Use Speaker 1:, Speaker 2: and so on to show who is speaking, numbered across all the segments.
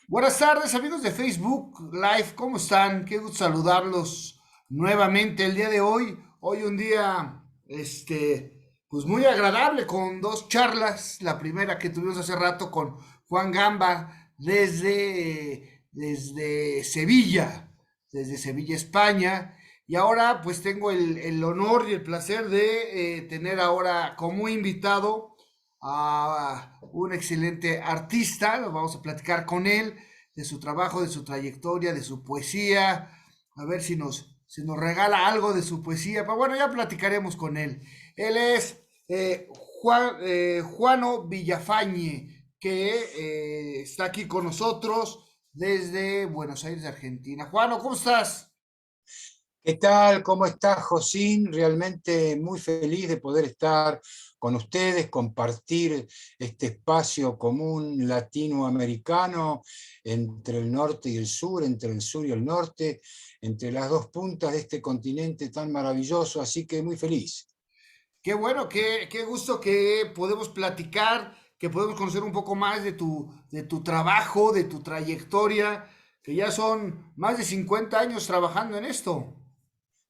Speaker 1: Buenas tardes, amigos de Facebook Live, ¿cómo están? Qué gusto saludarlos nuevamente el día de hoy. Hoy un día, pues muy agradable con dos charlas. La primera que tuvimos hace rato con Juan Gamba desde Sevilla, España. Y ahora pues tengo el honor y el placer de tener ahora como invitado a un excelente artista. Nos vamos a platicar con él de su trabajo, de su trayectoria, de su poesía, a ver si nos regala algo de su poesía. Pero bueno, ya platicaremos con él. Él es Juano Villafañe, que está aquí con nosotros desde Buenos Aires, Argentina. Juano, ¿cómo estás?
Speaker 2: ¿Qué tal? ¿Cómo estás, Josín? Realmente muy feliz de poder estar con ustedes, compartir este espacio común latinoamericano entre el norte y el sur, entre el sur y el norte, entre las dos puntas de este continente tan maravilloso, así que muy feliz.
Speaker 1: Qué bueno, qué gusto que podemos platicar, que podemos conocer un poco más de tu trabajo, de tu trayectoria, que ya son más de 50 años trabajando en esto.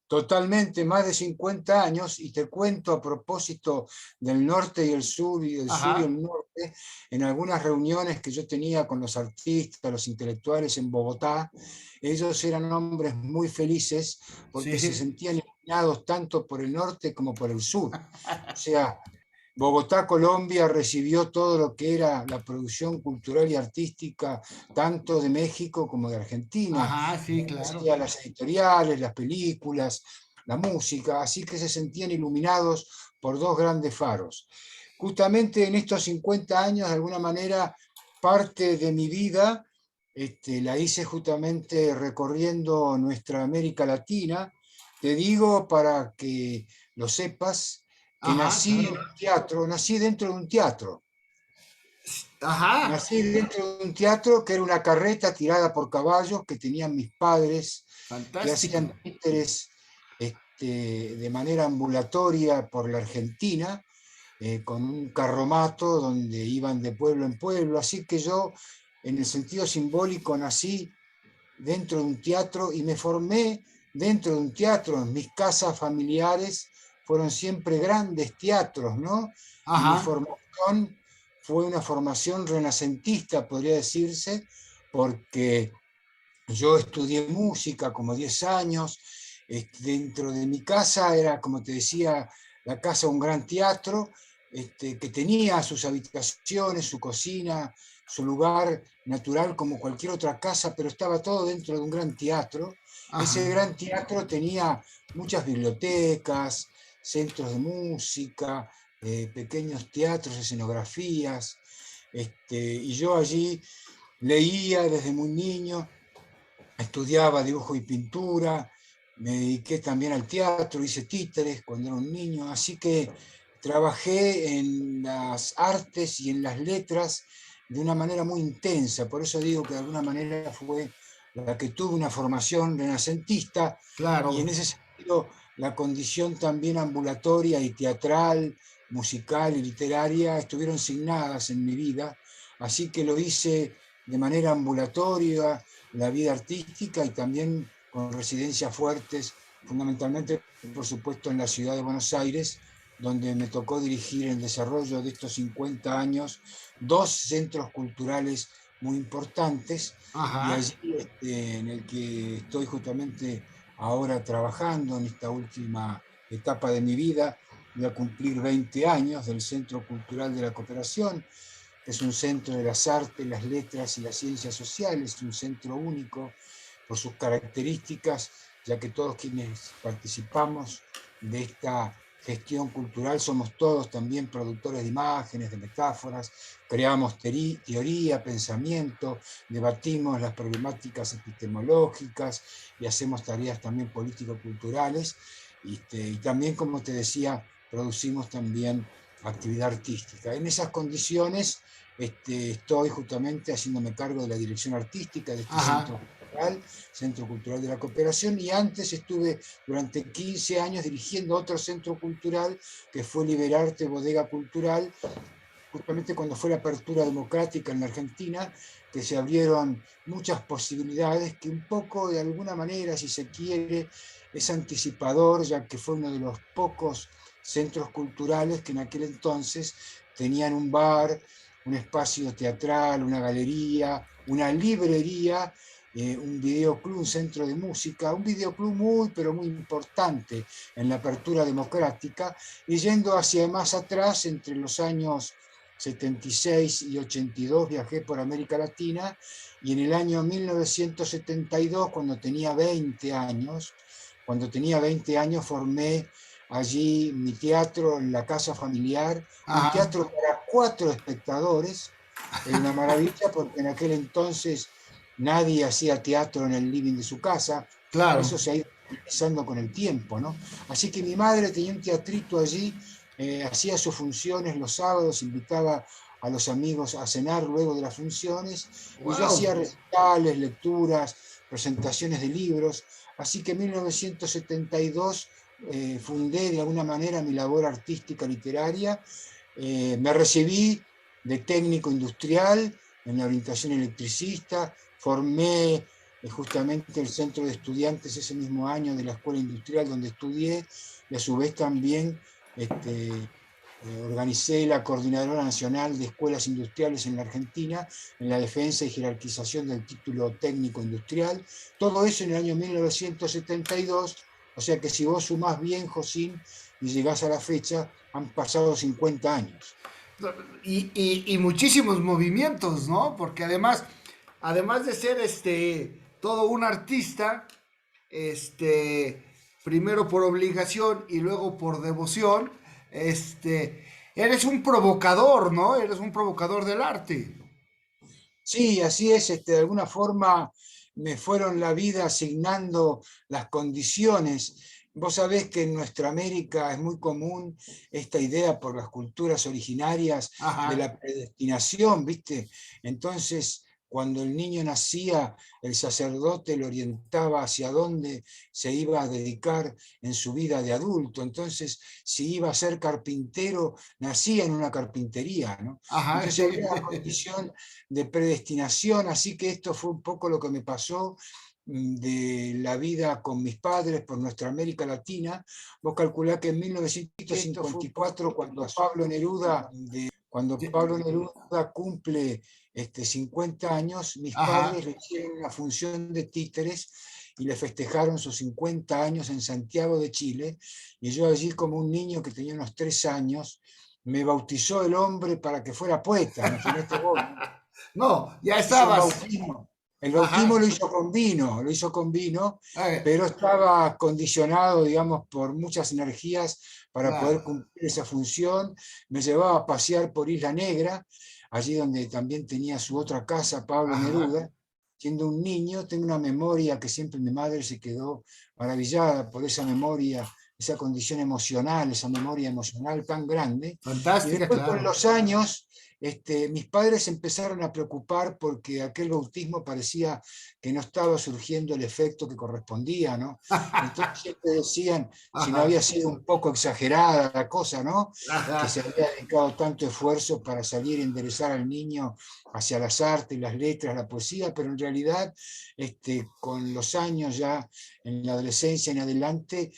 Speaker 2: Totalmente, más de 50 años, y te cuento a propósito del norte y el sur, y del sur y
Speaker 1: Ajá,
Speaker 2: el norte, en algunas reuniones que yo tenía con los artistas, los intelectuales en Bogotá, ellos eran hombres muy felices porque se
Speaker 1: sí.
Speaker 2: sentían iluminados tanto por el norte como por el sur. O sea, Bogotá, Colombia, recibió todo lo que era la producción cultural y artística, tanto de México como de Argentina,
Speaker 1: Ajá, sí, claro.
Speaker 2: hacía las editoriales, las películas, la música, así que se sentían iluminados por dos grandes faros. Justamente en estos 50 años, de alguna manera, parte de mi vida la hice justamente recorriendo nuestra América Latina. Te digo para que lo sepas, que
Speaker 1: Ajá,
Speaker 2: nací en
Speaker 1: claro.
Speaker 2: un teatro, nací dentro de un teatro.
Speaker 1: Ajá,
Speaker 2: Nací dentro de un teatro que era una carreta tirada por caballos que tenían mis padres, que hacían
Speaker 1: fantástico.
Speaker 2: títeres de manera ambulatoria por la Argentina, con un carromato donde iban de pueblo en pueblo. Así que yo, en el sentido simbólico, nací dentro de un teatro y me formé dentro de un teatro. Mis casas familiares fueron siempre grandes teatros, ¿no? Y mi
Speaker 1: Ajá,
Speaker 2: formación fue una formación renacentista, podría decirse, porque yo estudié música como 10 años. Dentro de mi casa era, como te decía, la casa un gran teatro, que tenía sus habitaciones, su cocina, su lugar natural como cualquier otra casa, pero estaba todo dentro de un gran teatro. Ese
Speaker 1: ajá.
Speaker 2: gran teatro tenía muchas bibliotecas, centros de música, pequeños teatros, escenografías, y yo allí leía desde muy niño, estudiaba dibujo y pintura, me dediqué también al teatro, hice títeres cuando era un niño, así que trabajé en las artes y en las letras de una manera muy intensa, por eso digo que de alguna manera fue la que tuvo una formación renacentista, y en
Speaker 1: Claro.
Speaker 2: ese sentido la condición también ambulatoria y teatral, musical y literaria estuvieron signadas en mi vida, así que lo hice de manera ambulatoria, la vida artística, y también con residencias fuertes, fundamentalmente, por supuesto, en la ciudad de Buenos Aires, donde me tocó dirigir el desarrollo de estos 50 años dos centros culturales muy importantes, y
Speaker 1: Ajá.
Speaker 2: allí en el que estoy justamente ahora trabajando en esta última etapa de mi vida. Voy a cumplir 20 años del Centro Cultural de la Cooperación. Es un centro de las artes, las letras y las ciencias sociales, un centro único por sus características, ya que todos quienes participamos de esta gestión cultural somos todos también productores de imágenes, de metáforas, creamos teoría, pensamiento, debatimos las problemáticas epistemológicas y hacemos tareas también político-culturales, y también, como te decía, producimos también actividad artística. En esas condiciones estoy justamente haciéndome cargo de la dirección artística de este
Speaker 1: Ajá.
Speaker 2: Centro Cultural de la Cooperación, y antes estuve durante 15 años dirigiendo otro centro cultural que fue Liberarte Bodega Cultural, justamente cuando fue la apertura democrática en la Argentina, que se abrieron muchas posibilidades, que un poco, de alguna manera, si se quiere, es anticipador, ya que fue uno de los pocos centros culturales que en aquel entonces tenían un bar, un espacio teatral, una galería, una librería, un videoclub, un centro de música, un videoclub muy, pero muy importante en la apertura democrática, y yendo hacia más atrás, entre los años 76 y 82 viajé por América Latina, y en el año 1972, cuando tenía 20 años formé allí mi teatro en la casa familiar, un
Speaker 1: Ajá,
Speaker 2: teatro para 4 espectadores. Era una maravilla porque en aquel entonces nadie hacía teatro en el living de su casa.
Speaker 1: claro.
Speaker 2: Eso se ha ido realizando con el tiempo, ¿no? Así que mi madre tenía un teatrito allí, hacía sus funciones los sábados, invitaba a los amigos a cenar luego de las funciones, y yo
Speaker 1: Wow.
Speaker 2: hacía recitales, lecturas, presentaciones de libros. Así que en 1972 fundé de alguna manera mi labor artística literaria. Me recibí de técnico industrial en la orientación electricista, formé justamente el centro de estudiantes ese mismo año de la escuela industrial donde estudié, y a su vez también organicé la Coordinadora Nacional de Escuelas Industriales en la Argentina, en la defensa y jerarquización del título técnico industrial. Todo eso en el año 1972, o sea que si vos sumás bien, Josín, y llegás a la fecha, han pasado 50 años.
Speaker 1: Y muchísimos movimientos, ¿no? Porque además de ser todo un artista, este, primero por obligación y luego por devoción, eres un provocador, ¿no? Eres un provocador del arte.
Speaker 2: Sí, así es, de alguna forma me fueron la vida asignando las condiciones. Vos sabés que en nuestra América es muy común esta idea por las culturas originarias de
Speaker 1: Ajá,
Speaker 2: la predestinación, ¿viste? Entonces, cuando el niño nacía, el sacerdote lo orientaba hacia dónde se iba a dedicar en su vida de adulto. Entonces, si iba a ser carpintero, nacía en una carpintería, ¿no?
Speaker 1: ajá.
Speaker 2: Entonces había una condición de predestinación, así que esto fue un poco lo que me pasó de la vida con mis padres por nuestra América Latina. Vos calculás que en 1954, cuando Pablo Neruda cumple 50 años, mis
Speaker 1: Ajá.
Speaker 2: padres le hicieron una función de títeres y le festejaron sus 50 años en Santiago de Chile, y yo allí como un niño que tenía unos 3 años, me bautizó el hombre para que fuera poeta, imagínate vos, ¿no?
Speaker 1: No, ya
Speaker 2: Hizo un
Speaker 1: estabas.
Speaker 2: bautismo. El bautismo
Speaker 1: Ajá.
Speaker 2: lo hizo con vino,
Speaker 1: Eh,
Speaker 2: pero estaba condicionado, digamos, por muchas energías para
Speaker 1: claro.
Speaker 2: poder cumplir esa función. Me llevaba a pasear por Isla Negra, allí donde también tenía su otra casa, Pablo
Speaker 1: Ajá.
Speaker 2: Neruda. Siendo un niño, tengo una memoria que siempre mi madre se quedó maravillada por esa memoria, esa condición emocional, esa memoria emocional tan grande. Y
Speaker 1: Fantástica,
Speaker 2: después con
Speaker 1: claro.
Speaker 2: los años mis padres empezaron a preocupar porque aquel bautismo parecía que no estaba surgiendo el efecto que correspondía, ¿no? Entonces siempre decían si no
Speaker 1: Ajá.
Speaker 2: había sido un poco exagerada la cosa, ¿no? Que
Speaker 1: Ajá.
Speaker 2: se había dedicado tanto esfuerzo para salir a enderezar al niño hacia las artes, las letras, la poesía, pero en realidad con los años ya en la adolescencia en adelante,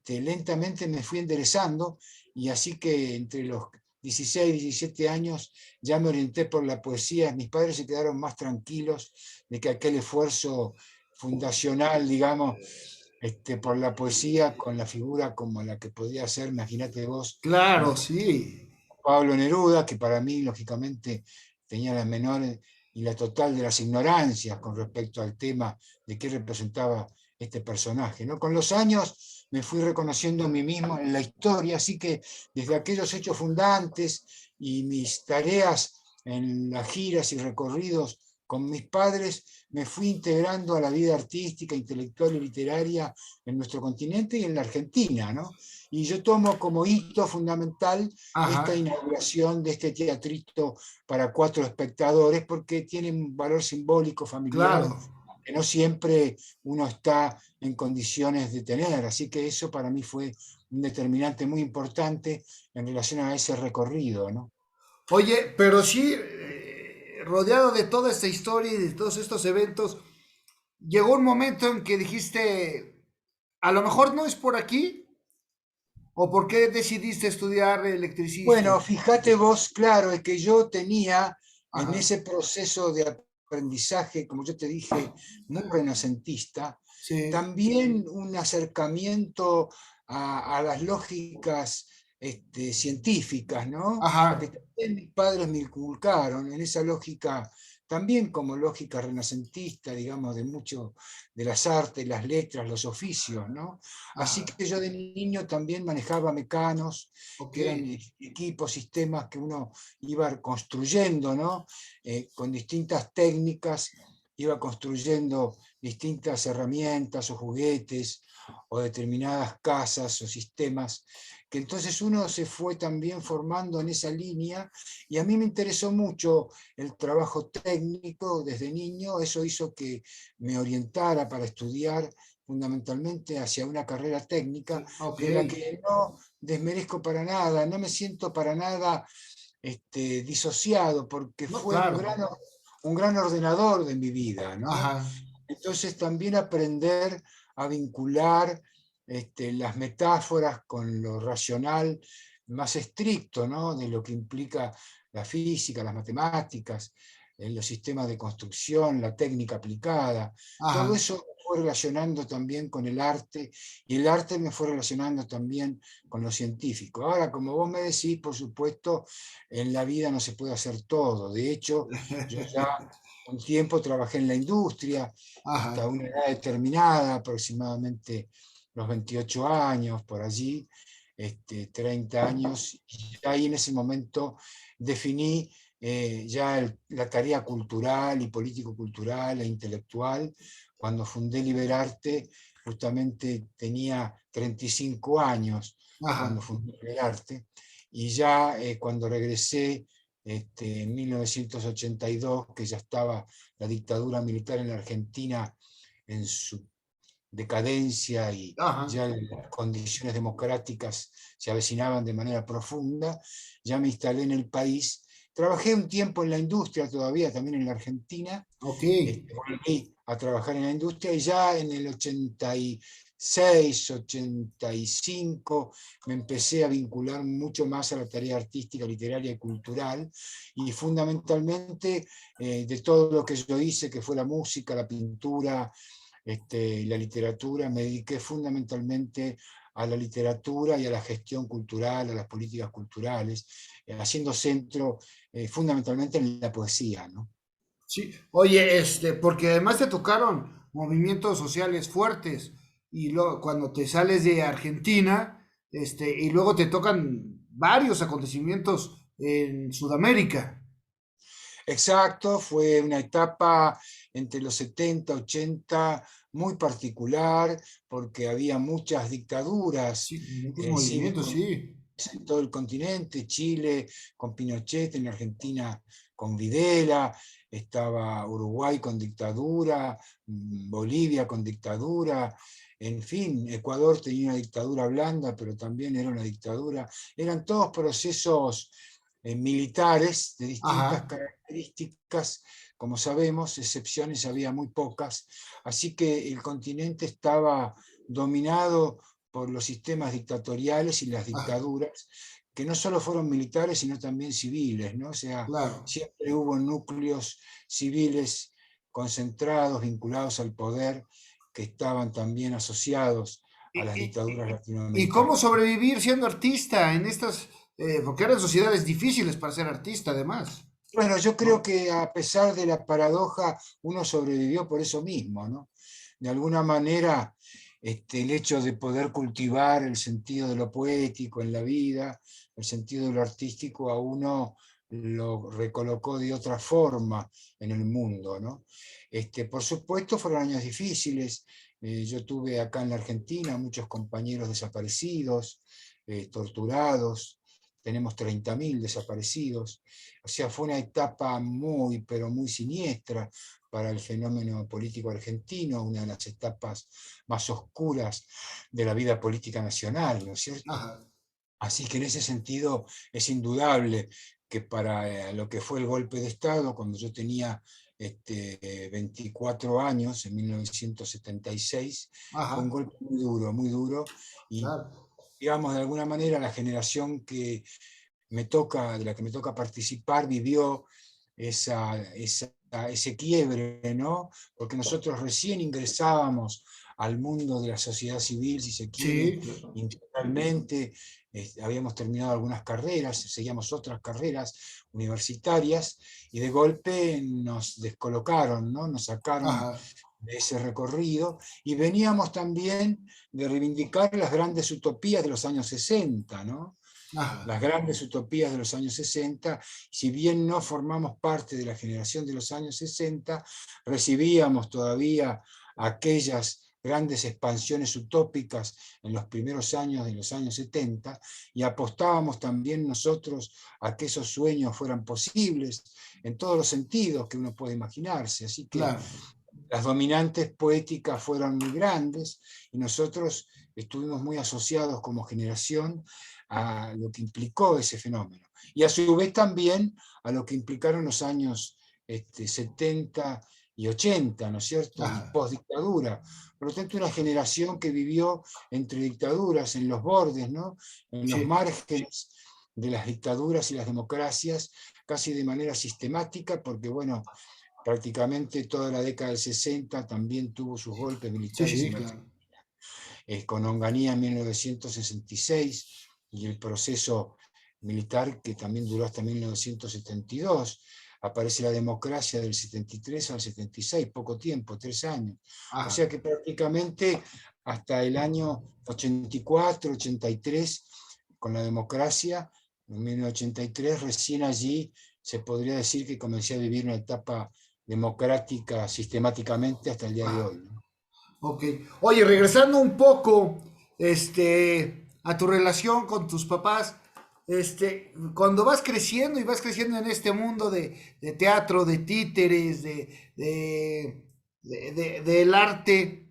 Speaker 2: lentamente me fui enderezando, y así que entre los 16, 17 años ya me orienté por la poesía. Mis padres se quedaron más tranquilos de que aquel esfuerzo fundacional, digamos, por la poesía, con la figura como la que podía ser, imagínate vos,
Speaker 1: Claro,
Speaker 2: un
Speaker 1: sí.
Speaker 2: Pablo Neruda, que para mí, lógicamente, tenía la menor y la total de las ignorancias con respecto al tema de qué representaba este personaje, ¿no? Con los años me fui reconociendo a mí mismo en la historia, así que desde aquellos hechos fundantes y mis tareas en las giras y recorridos con mis padres, me fui integrando a la vida artística, intelectual y literaria en nuestro continente y en la Argentina, ¿no? Y yo tomo como hito fundamental esta
Speaker 1: Ajá.
Speaker 2: inauguración de este teatrito para 4 espectadores, porque tiene un valor simbólico familiar
Speaker 1: Claro.
Speaker 2: que no siempre uno está en condiciones de tener. Así que eso para mí fue un determinante muy importante en relación a ese recorrido, ¿no?
Speaker 1: Oye, pero sí, rodeado de toda esta historia y de todos estos eventos, llegó un momento en que dijiste, a lo mejor no es por aquí, o por qué decidiste estudiar electricista.
Speaker 2: Bueno, fíjate vos, claro, es que yo tenía en
Speaker 1: Ajá,
Speaker 2: ese proceso de aprendizaje, como yo te dije, muy renacentista,
Speaker 1: sí,
Speaker 2: también un acercamiento a las lógicas científicas, ¿no? Que
Speaker 1: ajá,
Speaker 2: también mis padres me inculcaron en esa lógica, también como lógica renacentista, digamos, de mucho de las artes, las letras, los oficios, ¿no? Así
Speaker 1: ajá,
Speaker 2: que yo de niño también manejaba mecanos,
Speaker 1: ok,
Speaker 2: que eran equipos, sistemas que uno iba construyendo, ¿no? Con distintas técnicas, iba construyendo distintas herramientas o juguetes o determinadas casas o sistemas, que entonces uno se fue también formando en esa línea y a mí me interesó mucho el trabajo técnico desde niño, eso hizo que me orientara para estudiar fundamentalmente hacia una carrera técnica
Speaker 1: ok,
Speaker 2: de la que no desmerezco para nada, no me siento para nada disociado, porque
Speaker 1: no,
Speaker 2: fue
Speaker 1: claro,
Speaker 2: un gran ordenador de mi vida, ¿no?
Speaker 1: ajá,
Speaker 2: Entonces también aprender a vincular las metáforas con lo racional más estricto, ¿no? De lo que implica la física, las matemáticas, los sistemas de construcción, la técnica aplicada. Todo
Speaker 1: ajá,
Speaker 2: eso me fue relacionando también con el arte y el arte me fue relacionando también con lo científico. Ahora, como vos me decís, por supuesto, en la vida no se puede hacer todo. De hecho, yo ya un tiempo trabajé en la industria, hasta
Speaker 1: ajá,
Speaker 2: una edad determinada, aproximadamente los 28 años, por allí, 30 años, y ahí en ese momento definí ya la tarea cultural y político-cultural e intelectual. Cuando fundé Liberarte, justamente tenía 35 años cuando
Speaker 1: ajá,
Speaker 2: fundé Liberarte, y ya cuando regresé en 1982, que ya estaba la dictadura militar en la Argentina en su decadencia y
Speaker 1: ajá,
Speaker 2: ya las condiciones democráticas se avecinaban de manera profunda, ya me instalé en el país. Trabajé un tiempo en la industria todavía, también en la Argentina,
Speaker 1: ok,
Speaker 2: volví a trabajar en la industria y ya en el 86, 85 me empecé a vincular mucho más a la tarea artística, literaria y cultural, y fundamentalmente de todo lo que yo hice, que fue la música, la pintura, la literatura, me dediqué fundamentalmente a la literatura y a la gestión cultural, a las políticas culturales, haciendo centro fundamentalmente en la poesía, ¿no?
Speaker 1: sí, oye, porque además te tocaron movimientos sociales fuertes y luego cuando te sales de Argentina, y luego te tocan varios acontecimientos en Sudamérica.
Speaker 2: Exacto, fue una etapa entre los 70, 80 muy particular porque había muchas dictaduras
Speaker 1: Sí, muchos movimientos,
Speaker 2: cívicos
Speaker 1: sí.
Speaker 2: en todo el continente, Chile con Pinochet, en Argentina con Videla, estaba Uruguay con dictadura, Bolivia con dictadura, en fin, Ecuador tenía una dictadura blanda, pero también era una dictadura. Eran todos procesos militares de distintas
Speaker 1: Ajá.
Speaker 2: características, como sabemos, excepciones había muy pocas, así que el continente estaba dominado por los sistemas dictatoriales y las
Speaker 1: Ah,
Speaker 2: dictaduras, que no solo fueron militares, sino también civiles, ¿no? O sea,
Speaker 1: claro.
Speaker 2: siempre hubo núcleos civiles concentrados, vinculados al poder, que estaban también asociados
Speaker 1: ¿Y,
Speaker 2: a las
Speaker 1: y-
Speaker 2: dictaduras
Speaker 1: y cómo
Speaker 2: latinoamericanas.
Speaker 1: sobrevivir siendo artista en estas, porque eran sociedades difíciles para ser artista, además,
Speaker 2: Bueno, yo creo
Speaker 1: ¿no?
Speaker 2: que a pesar de la paradoja, uno sobrevivió por eso mismo, ¿no? De alguna manera, el hecho de poder cultivar el sentido de lo poético en la vida, el sentido de lo artístico, a uno lo recolocó de otra forma en el mundo, ¿no? Por supuesto, fueron años difíciles. Yo tuve acá en la Argentina muchos compañeros desaparecidos, torturados. Tenemos 30.000 desaparecidos. O sea, fue una etapa muy, pero muy siniestra para el fenómeno político argentino, una de las etapas más oscuras de la vida política nacional, ¿no es cierto?
Speaker 1: Ajá.
Speaker 2: Así que en ese sentido es indudable que para lo que fue el golpe de Estado, cuando yo tenía 24 años, en 1976, fue un
Speaker 1: Ajá,
Speaker 2: golpe muy duro, y
Speaker 1: claro.
Speaker 2: digamos, de alguna manera la generación de la que me toca participar vivió ese quiebre, ¿no? Porque nosotros recién ingresábamos al mundo de la sociedad civil, si se quiere,
Speaker 1: Sí, claro.
Speaker 2: integralmente, habíamos terminado algunas carreras, seguíamos otras carreras universitarias, y de golpe nos descolocaron, ¿no? Nos sacaron
Speaker 1: Ajá,
Speaker 2: de ese recorrido, y veníamos también de reivindicar las grandes utopías de los años 60, ¿no?
Speaker 1: ajá,
Speaker 2: Las grandes utopías de los años 60, si bien no formamos parte de la generación de los años 60, recibíamos todavía aquellas grandes expansiones utópicas en los primeros años de los años 70, y apostábamos también nosotros a que esos sueños fueran posibles en todos los sentidos que uno puede imaginarse. Así que
Speaker 1: claro.
Speaker 2: las dominantes poéticas fueron muy grandes, y nosotros estuvimos muy asociados como generación a lo que implicó ese fenómeno. Y a su vez también a lo que implicaron los años 70 y 80, ¿no es cierto? Y
Speaker 1: Ajá,
Speaker 2: post-dictadura. Por lo tanto, una generación que vivió entre dictaduras, en los bordes, ¿no? En los
Speaker 1: sí,
Speaker 2: márgenes de las dictaduras y las democracias, casi de manera sistemática, porque bueno, prácticamente toda la década del 60 también tuvo sus golpes
Speaker 1: sí,
Speaker 2: militares
Speaker 1: sí,
Speaker 2: en
Speaker 1: claro.
Speaker 2: Argentina, con Onganía en 1966 y el proceso militar que también duró hasta 1972. Aparece la democracia del 73 al 76, poco tiempo, 3 años. O
Speaker 1: Ajá,
Speaker 2: sea que prácticamente hasta el año 84, 83, con la democracia, en 1983, recién allí se podría decir que comencé a vivir una etapa democrática sistemáticamente hasta el día de
Speaker 1: ajá.
Speaker 2: hoy, ¿no?
Speaker 1: Ok. Oye, regresando un poco, a tu relación con tus papás, cuando vas creciendo y vas creciendo en este mundo de teatro, de títeres, del arte,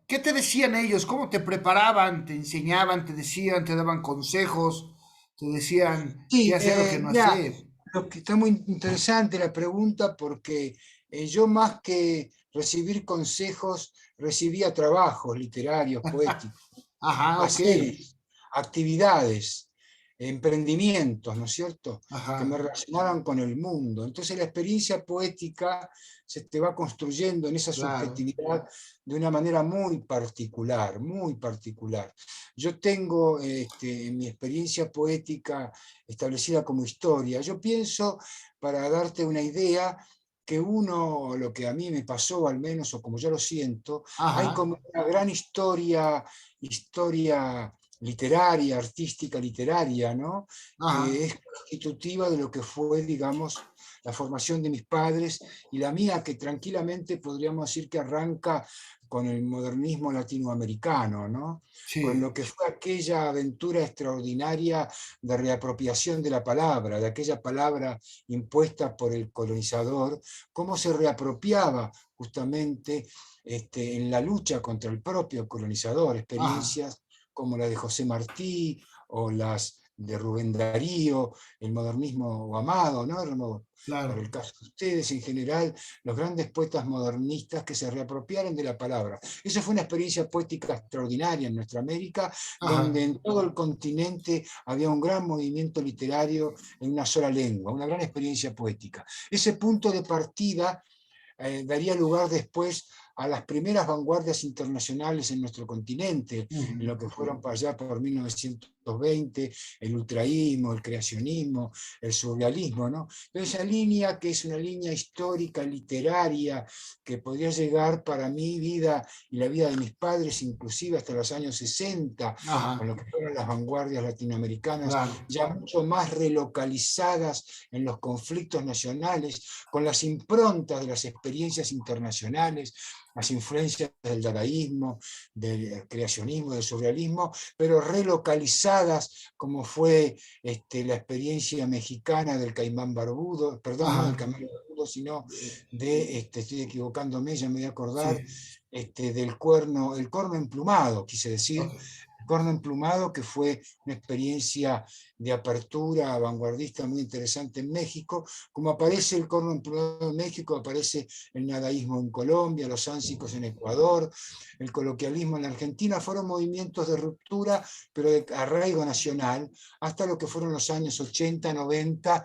Speaker 1: qué te decían ellos? ¿Cómo te preparaban? ¿Te enseñaban? ¿Te decían? ¿Te daban consejos? ¿Te decían qué
Speaker 2: Sí,
Speaker 1: hacer o qué no
Speaker 2: mira,
Speaker 1: hacer?
Speaker 2: lo que está muy interesante la pregunta, porque yo, más que recibir consejos, recibía trabajos literarios, poéticos,
Speaker 1: Ajá, ok.
Speaker 2: haceres, actividades, emprendimientos, ¿no es cierto?, que me
Speaker 1: Ajá.
Speaker 2: relacionaban con el mundo. Entonces la experiencia poética se te va construyendo en esa
Speaker 1: Claro.
Speaker 2: subjetividad de una manera muy particular, muy particular. Yo tengo en mi experiencia poética establecida como historia. Yo pienso, para darte una idea, que uno, lo que a mí me pasó al menos, o como yo lo siento, hay
Speaker 1: Ajá.
Speaker 2: como una gran historia literaria, artística literaria, ¿no? Que
Speaker 1: Ajá.
Speaker 2: es constitutiva de lo que fue, digamos, la formación de mis padres, y la mía, que tranquilamente podríamos decir que arranca con el modernismo latinoamericano, ¿no? Con
Speaker 1: Sí.
Speaker 2: lo que fue aquella aventura extraordinaria de reapropiación de la palabra, de aquella palabra impuesta por el colonizador, cómo se reapropiaba justamente en la lucha contra el propio colonizador,
Speaker 1: Ajá.
Speaker 2: experiencias como la de José Martí o las de Rubén Darío, el modernismo amado, ¿no? Para
Speaker 1: Claro.
Speaker 2: el caso de ustedes, en general, los grandes poetas modernistas que se reapropiaron de la palabra. Esa fue una experiencia poética extraordinaria en nuestra América, donde
Speaker 1: Ajá.
Speaker 2: en todo el continente había un gran movimiento literario en una sola lengua, una gran experiencia poética. Ese punto de partida daría lugar después a las primeras vanguardias internacionales en nuestro continente, en
Speaker 1: Ujú.
Speaker 2: lo que fueron para allá por 1920, el ultraísmo, el creacionismo, el surrealismo, ¿no? Entonces, esa línea, que es una línea histórica, literaria, que podría llegar para mi vida y la vida de mis padres, inclusive hasta los años 60, con
Speaker 1: Ajá.
Speaker 2: lo que fueron las vanguardias latinoamericanas,
Speaker 1: Claro.
Speaker 2: ya mucho más relocalizadas en los conflictos nacionales, con las improntas de las experiencias internacionales, las influencias del dadaísmo, del creacionismo, del surrealismo, pero relocalizadas, como fue la experiencia mexicana del caimán barbudo, perdón, no del
Speaker 1: Ajá.
Speaker 2: caimán barbudo, sino
Speaker 1: Eh,
Speaker 2: estoy equivocándome, ya me voy a acordar,
Speaker 1: sí.
Speaker 2: del cuerno, el corno emplumado, quise decir,
Speaker 1: Ok.
Speaker 2: Corno Emplumado, que fue una experiencia de apertura vanguardista muy interesante en México. Como aparece el corno emplumado en México, aparece el nadaísmo en Colombia, los ánsicos en Ecuador, el coloquialismo en Argentina. Fueron movimientos de ruptura, pero de arraigo nacional, hasta lo que fueron los años 80, 90,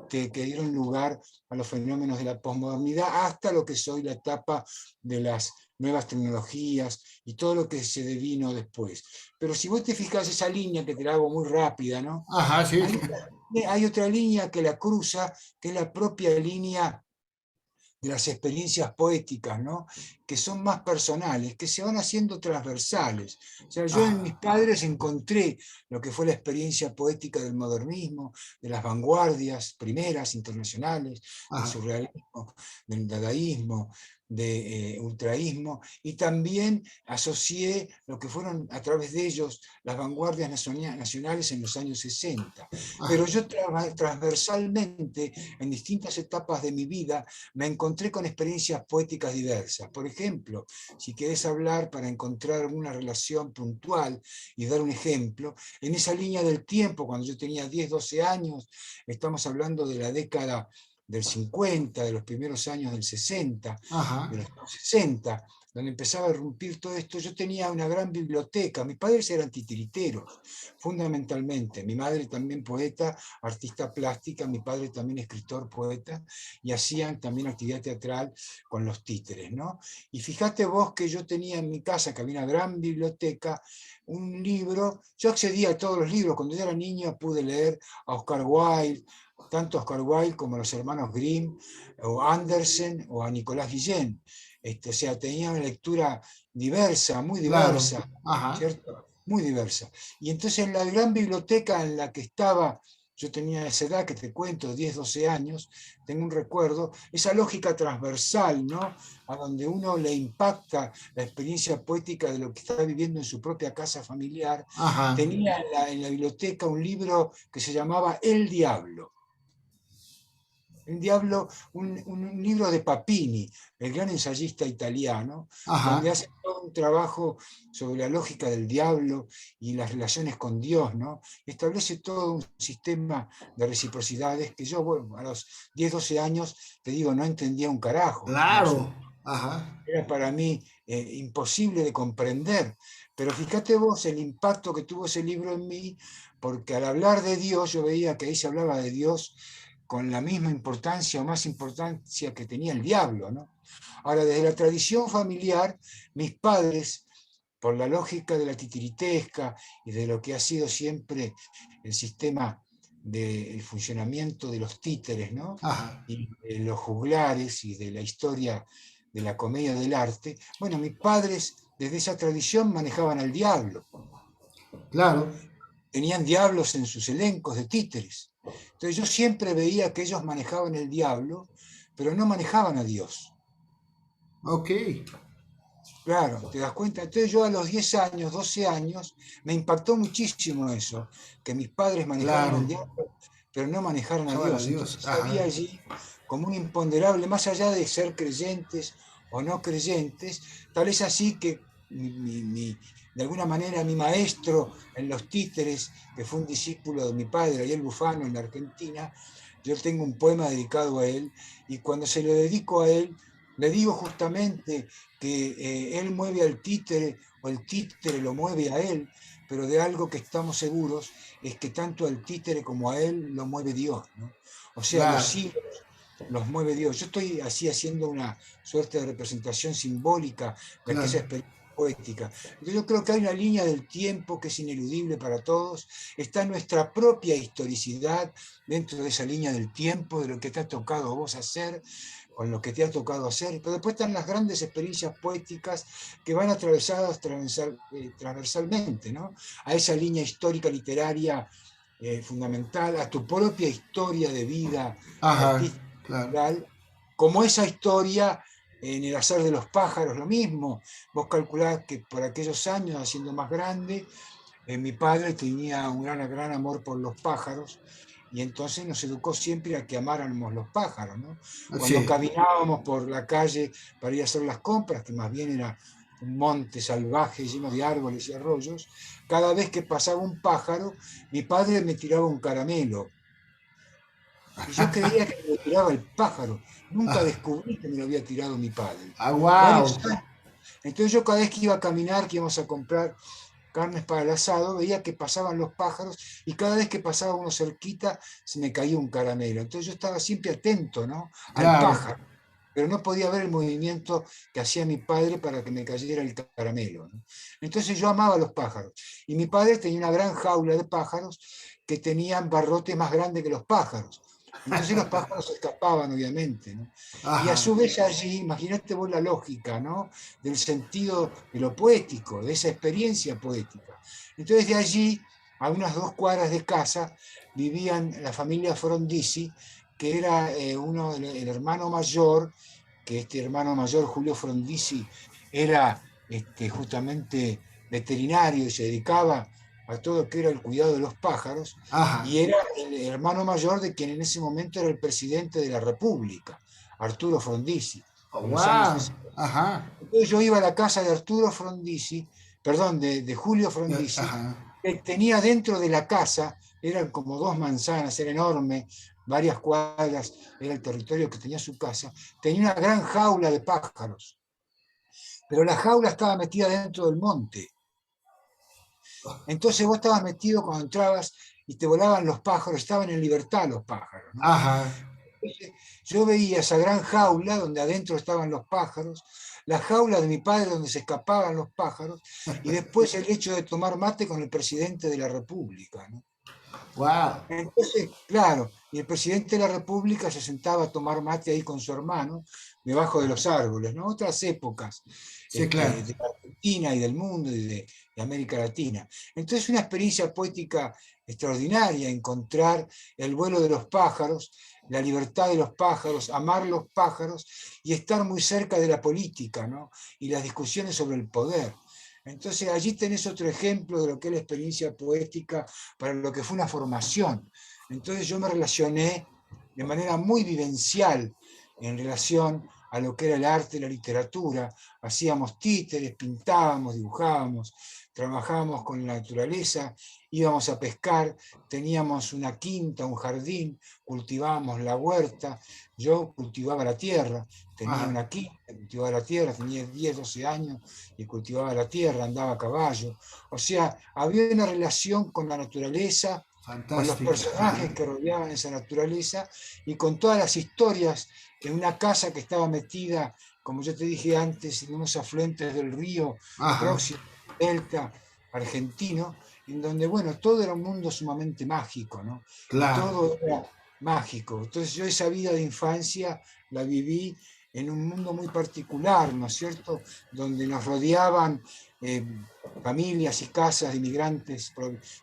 Speaker 2: que dieron lugar a los fenómenos de la posmodernidad, hasta lo que es hoy la etapa de las nuevas tecnologías y todo lo que se devino después. Pero si vos te fijas esa línea, que te la hago muy rápida, ¿no?
Speaker 1: Ajá, sí.
Speaker 2: Hay otra línea que la cruza, que es la propia línea de las experiencias poéticas, ¿no? Que son más personales, que se van haciendo transversales. O sea, yo en mis
Speaker 1: Ajá,
Speaker 2: padres encontré lo que fue la experiencia poética del modernismo, de las vanguardias primeras, internacionales, del
Speaker 1: ajá.
Speaker 2: surrealismo, del dadaísmo, de ultraísmo, y también asocié lo que fueron a través de ellos las vanguardias nacionales en los años 60. Pero
Speaker 1: Ajá.
Speaker 2: yo transversalmente, en distintas etapas de mi vida, me encontré con experiencias poéticas diversas. Por ejemplo, si querés hablar para encontrar una relación puntual y dar un ejemplo, en esa línea del tiempo, cuando yo tenía 10, 12 años, estamos hablando de la década del 50, de los primeros años del 60, de
Speaker 1: Ajá.
Speaker 2: los 60, donde empezaba a irrumpir todo esto. Yo tenía una gran biblioteca. Mis padres eran titiriteros, fundamentalmente. Mi madre también poeta, artista plástica, mi padre también escritor, poeta, y hacían también actividad teatral con los títeres, ¿no? Y fíjate vos que yo tenía en mi casa, que había una gran biblioteca, un libro. Yo accedía a todos los libros. Cuando yo era niño pude leer a Oscar Wilde, tanto a Oscar Wilde como a los hermanos Grimm, o Andersen, o a Nicolás Guillén. O sea, tenía una lectura diversa, muy
Speaker 1: Claro.
Speaker 2: diversa,
Speaker 1: Ajá.
Speaker 2: ¿cierto? Muy diversa. Y entonces en la gran biblioteca en la que estaba, yo tenía esa edad que te cuento, 10 12 años, tengo un recuerdo, esa lógica transversal, ¿no? A donde uno le impacta la experiencia poética de lo que está viviendo en su propia casa familiar.
Speaker 1: Ajá.
Speaker 2: Tenía en la biblioteca un libro que se llamaba El Diablo. El Diablo, un libro de Papini, el gran ensayista italiano, donde
Speaker 1: Ajá.
Speaker 2: hace todo un trabajo sobre la lógica del diablo y las relaciones con Dios, ¿no? Establece todo un sistema de reciprocidades que yo, bueno, a los 10 12 años, te digo, no entendía un carajo, en absoluto.
Speaker 1: Claro. Ajá.
Speaker 2: Era para mí imposible de comprender. Pero fíjate vos el impacto que tuvo ese libro en mí, porque al hablar de Dios, yo veía que ahí se hablaba de Dios con la misma importancia o más importancia que tenía el diablo, ¿no? Ahora, desde la tradición familiar, mis padres, por la lógica de la titiritesca y de lo que ha sido siempre el sistema del funcionamiento de los títeres, ¿no?
Speaker 1: Ajá.
Speaker 2: Y de los juglares y de la historia de la comedia del arte, bueno, mis padres desde esa tradición manejaban al diablo,
Speaker 1: Claro.
Speaker 2: tenían diablos en sus elencos de títeres. Entonces yo siempre veía que ellos manejaban el diablo, pero no manejaban a Dios.
Speaker 1: Ok.
Speaker 2: Claro, ¿te das cuenta? Entonces yo a los 10 años, 12 años, me impactó muchísimo eso, que mis padres manejaran al
Speaker 1: Claro.
Speaker 2: diablo, pero no manejaran a
Speaker 1: Jaban a
Speaker 2: Dios.
Speaker 1: Dios.
Speaker 2: Entonces había
Speaker 1: Ajá.
Speaker 2: allí como un imponderable, más allá de ser creyentes o no creyentes, tal es así que de alguna manera mi maestro en los títeres, que fue un discípulo de mi padre, Ariel Bufano, en la Argentina, yo tengo un poema dedicado a él, y cuando se lo dedico a él, le digo justamente que él mueve al títere o el títere lo mueve a él, pero de algo que estamos seguros es que tanto al títere como a él lo mueve Dios, ¿no? O sea, los
Speaker 1: Claro.
Speaker 2: hilos los mueve Dios. Yo estoy así haciendo una suerte de representación simbólica de aquella
Speaker 1: Claro.
Speaker 2: experiencia poética. Entonces yo creo que hay una línea del tiempo que es ineludible para todos, está nuestra propia historicidad dentro de esa línea del tiempo, de lo que te ha tocado a vos hacer, con lo que te ha tocado hacer, pero después están las grandes experiencias poéticas que van atravesadas transversalmente, ¿no? A esa línea histórica literaria fundamental, a tu propia historia de vida
Speaker 1: Ajá.
Speaker 2: artística,
Speaker 1: Claro.
Speaker 2: cultural, como esa historia en el azar de los pájaros, lo mismo. Vos calculás que por aquellos años, haciendo más grande, mi padre tenía un gran amor por los pájaros y entonces nos educó siempre a que amáramos los pájaros, ¿no? Cuando
Speaker 1: Sí.
Speaker 2: caminábamos por la calle para ir a hacer las compras, que más bien era un monte salvaje lleno de árboles y arroyos, cada vez que pasaba un pájaro, mi padre me tiraba un caramelo. Y yo creía que me lo tiraba el pájaro. Nunca descubrí que me lo había tirado mi padre.
Speaker 1: Ah, wow.
Speaker 2: Varios años. Entonces yo cada vez que iba a caminar, que íbamos a comprar carnes para el asado, veía que pasaban los pájaros y cada vez que pasaba uno cerquita se me caía un caramelo. Entonces yo estaba siempre atento, ¿no?, al
Speaker 1: Claro.
Speaker 2: pájaro, pero no podía ver el movimiento que hacía mi padre para que me cayera el caramelo, ¿no? Entonces yo amaba los pájaros. Y mi padre tenía una gran jaula de pájaros que tenían barrotes más grandes que los pájaros. Entonces los pájaros escapaban, obviamente, ¿no? Y a
Speaker 1: Ajá.
Speaker 2: su vez allí, imagínate vos la lógica, ¿no?, del sentido de lo poético, de esa experiencia poética. Entonces de allí, a unas 2 cuadras de casa, vivían la familia Frondizi, que era el hermano mayor, que este hermano mayor, Julio Frondizi, era justamente veterinario y se dedicaba a todo lo que era el cuidado de los pájaros,
Speaker 1: Ajá.
Speaker 2: y era el hermano mayor de quien en ese momento era el presidente de la República, Arturo Frondizi,
Speaker 1: Oh,
Speaker 2: en los años
Speaker 1: wow.
Speaker 2: 60.
Speaker 1: Ajá.
Speaker 2: Entonces yo iba a la casa de Arturo Frondizi, perdón, de Julio Frondizi,
Speaker 1: Ajá.
Speaker 2: que tenía dentro de la casa, eran como 2 manzanas, era enorme, varias cuadras, era el territorio que tenía su casa, tenía una gran jaula de pájaros, pero la jaula estaba metida dentro del monte. Entonces vos estabas metido cuando entrabas y te volaban los pájaros, estaban en libertad los pájaros, ¿no?
Speaker 1: Ajá.
Speaker 2: Yo veía esa gran jaula donde adentro estaban los pájaros, la jaula de mi padre donde se escapaban los pájaros, y después el hecho de tomar mate con el presidente de la República, ¿no?
Speaker 1: Wow.
Speaker 2: Entonces, claro, y el presidente de la República se sentaba a tomar mate ahí con su hermano, debajo de los árboles, ¿no? Otras épocas
Speaker 1: Sí, claro.
Speaker 2: de la Argentina y del mundo y de América Latina. Entonces, una experiencia poética extraordinaria, encontrar el vuelo de los pájaros, la libertad de los pájaros, amar los pájaros y estar muy cerca de la política, ¿no?, y las discusiones sobre el poder. Entonces allí tenés otro ejemplo de lo que es la experiencia poética para lo que fue una formación. Entonces yo me relacioné de manera muy vivencial en relación a lo que era el arte y la literatura. Hacíamos títeres, pintábamos, dibujábamos, trabajábamos con la naturaleza, íbamos a pescar, teníamos una quinta, un jardín, cultivábamos la huerta, yo cultivaba la tierra, tenía
Speaker 1: Ajá.
Speaker 2: una quinta, cultivaba la tierra, tenía 10, 12 años y cultivaba la tierra, andaba a caballo. O sea, había una relación con la naturaleza, con los
Speaker 1: Fantástica.
Speaker 2: personajes
Speaker 1: Ajá.
Speaker 2: que rodeaban esa naturaleza y con todas las historias en una casa que estaba metida, como yo te dije antes, en unos afluentes del río
Speaker 1: Ajá.
Speaker 2: próximo al delta argentino, en donde, bueno, todo era un mundo sumamente mágico, ¿no? Y
Speaker 1: Claro.
Speaker 2: todo era mágico. Entonces yo esa vida de infancia la viví en un mundo muy particular, ¿no es cierto?, donde nos rodeaban eh, familias y casas de inmigrantes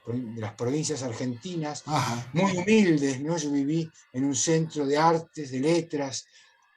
Speaker 2: de las provincias argentinas,
Speaker 1: Ajá.
Speaker 2: muy humildes, ¿no? Yo viví en un centro de artes, de letras,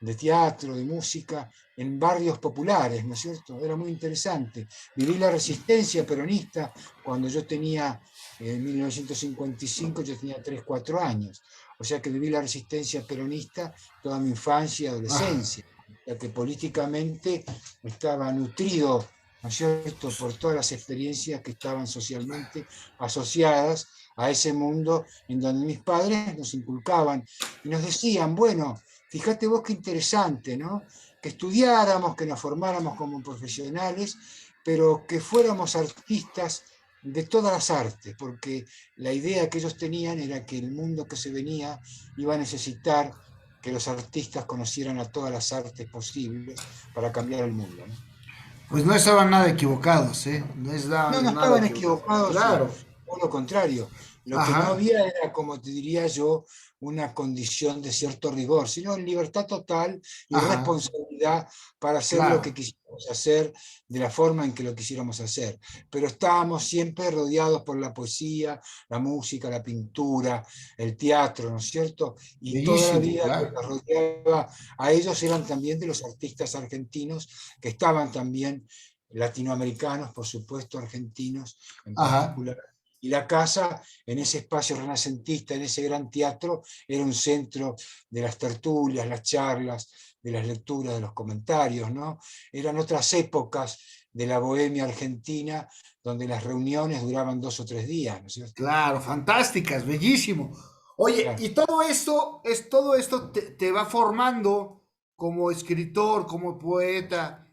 Speaker 2: de teatro, de música, en barrios populares, ¿no es cierto? Era muy interesante. Viví la resistencia peronista cuando yo tenía, en 1955, yo tenía 3 4 años. O sea que viví la resistencia peronista toda mi infancia y
Speaker 1: Ajá.
Speaker 2: adolescencia, ya que políticamente estaba nutrido, ¿no es cierto?, por todas las experiencias que estaban socialmente asociadas a ese mundo en donde mis padres nos inculcaban y nos decían, bueno, fíjate vos qué interesante, ¿no?, que estudiáramos, que nos formáramos como profesionales, pero que fuéramos artistas de todas las artes, porque la idea que ellos tenían era que el mundo que se venía iba a necesitar que los artistas conocieran a todas las artes posibles para cambiar el mundo, ¿no?
Speaker 1: Pues no estaban nada equivocados, ¿eh? No
Speaker 2: No, no
Speaker 1: estaban nada
Speaker 2: estaban
Speaker 1: equivocados.
Speaker 2: equivocados,
Speaker 1: Claro.
Speaker 2: todo lo contrario. Lo que no
Speaker 1: Ajá.
Speaker 2: había era, como te diría yo, una condición de cierto rigor, sino libertad total y
Speaker 1: Ajá.
Speaker 2: responsabilidad para hacer lo que
Speaker 1: Claro.
Speaker 2: quisiéramos hacer de la forma en que lo quisiéramos hacer. Pero estábamos siempre rodeados por la poesía, la música, la pintura, el teatro, ¿no es cierto? Y toda la
Speaker 1: Bellísimo,
Speaker 2: vida que
Speaker 1: claro.
Speaker 2: los rodeaba a ellos eran también de los artistas argentinos que estaban también latinoamericanos, por supuesto, argentinos en
Speaker 1: Ajá.
Speaker 2: particular, Y la casa, en ese espacio renacentista, en ese gran teatro, era un centro de las tertulias, las charlas, de las lecturas, de los comentarios, ¿no? Eran otras épocas de la bohemia argentina, donde las reuniones duraban 2 o 3 días, ¿no es cierto?
Speaker 1: Claro, fantásticas, bellísimo. Oye,
Speaker 2: Claro.
Speaker 1: y todo esto te va formando como escritor, como poeta.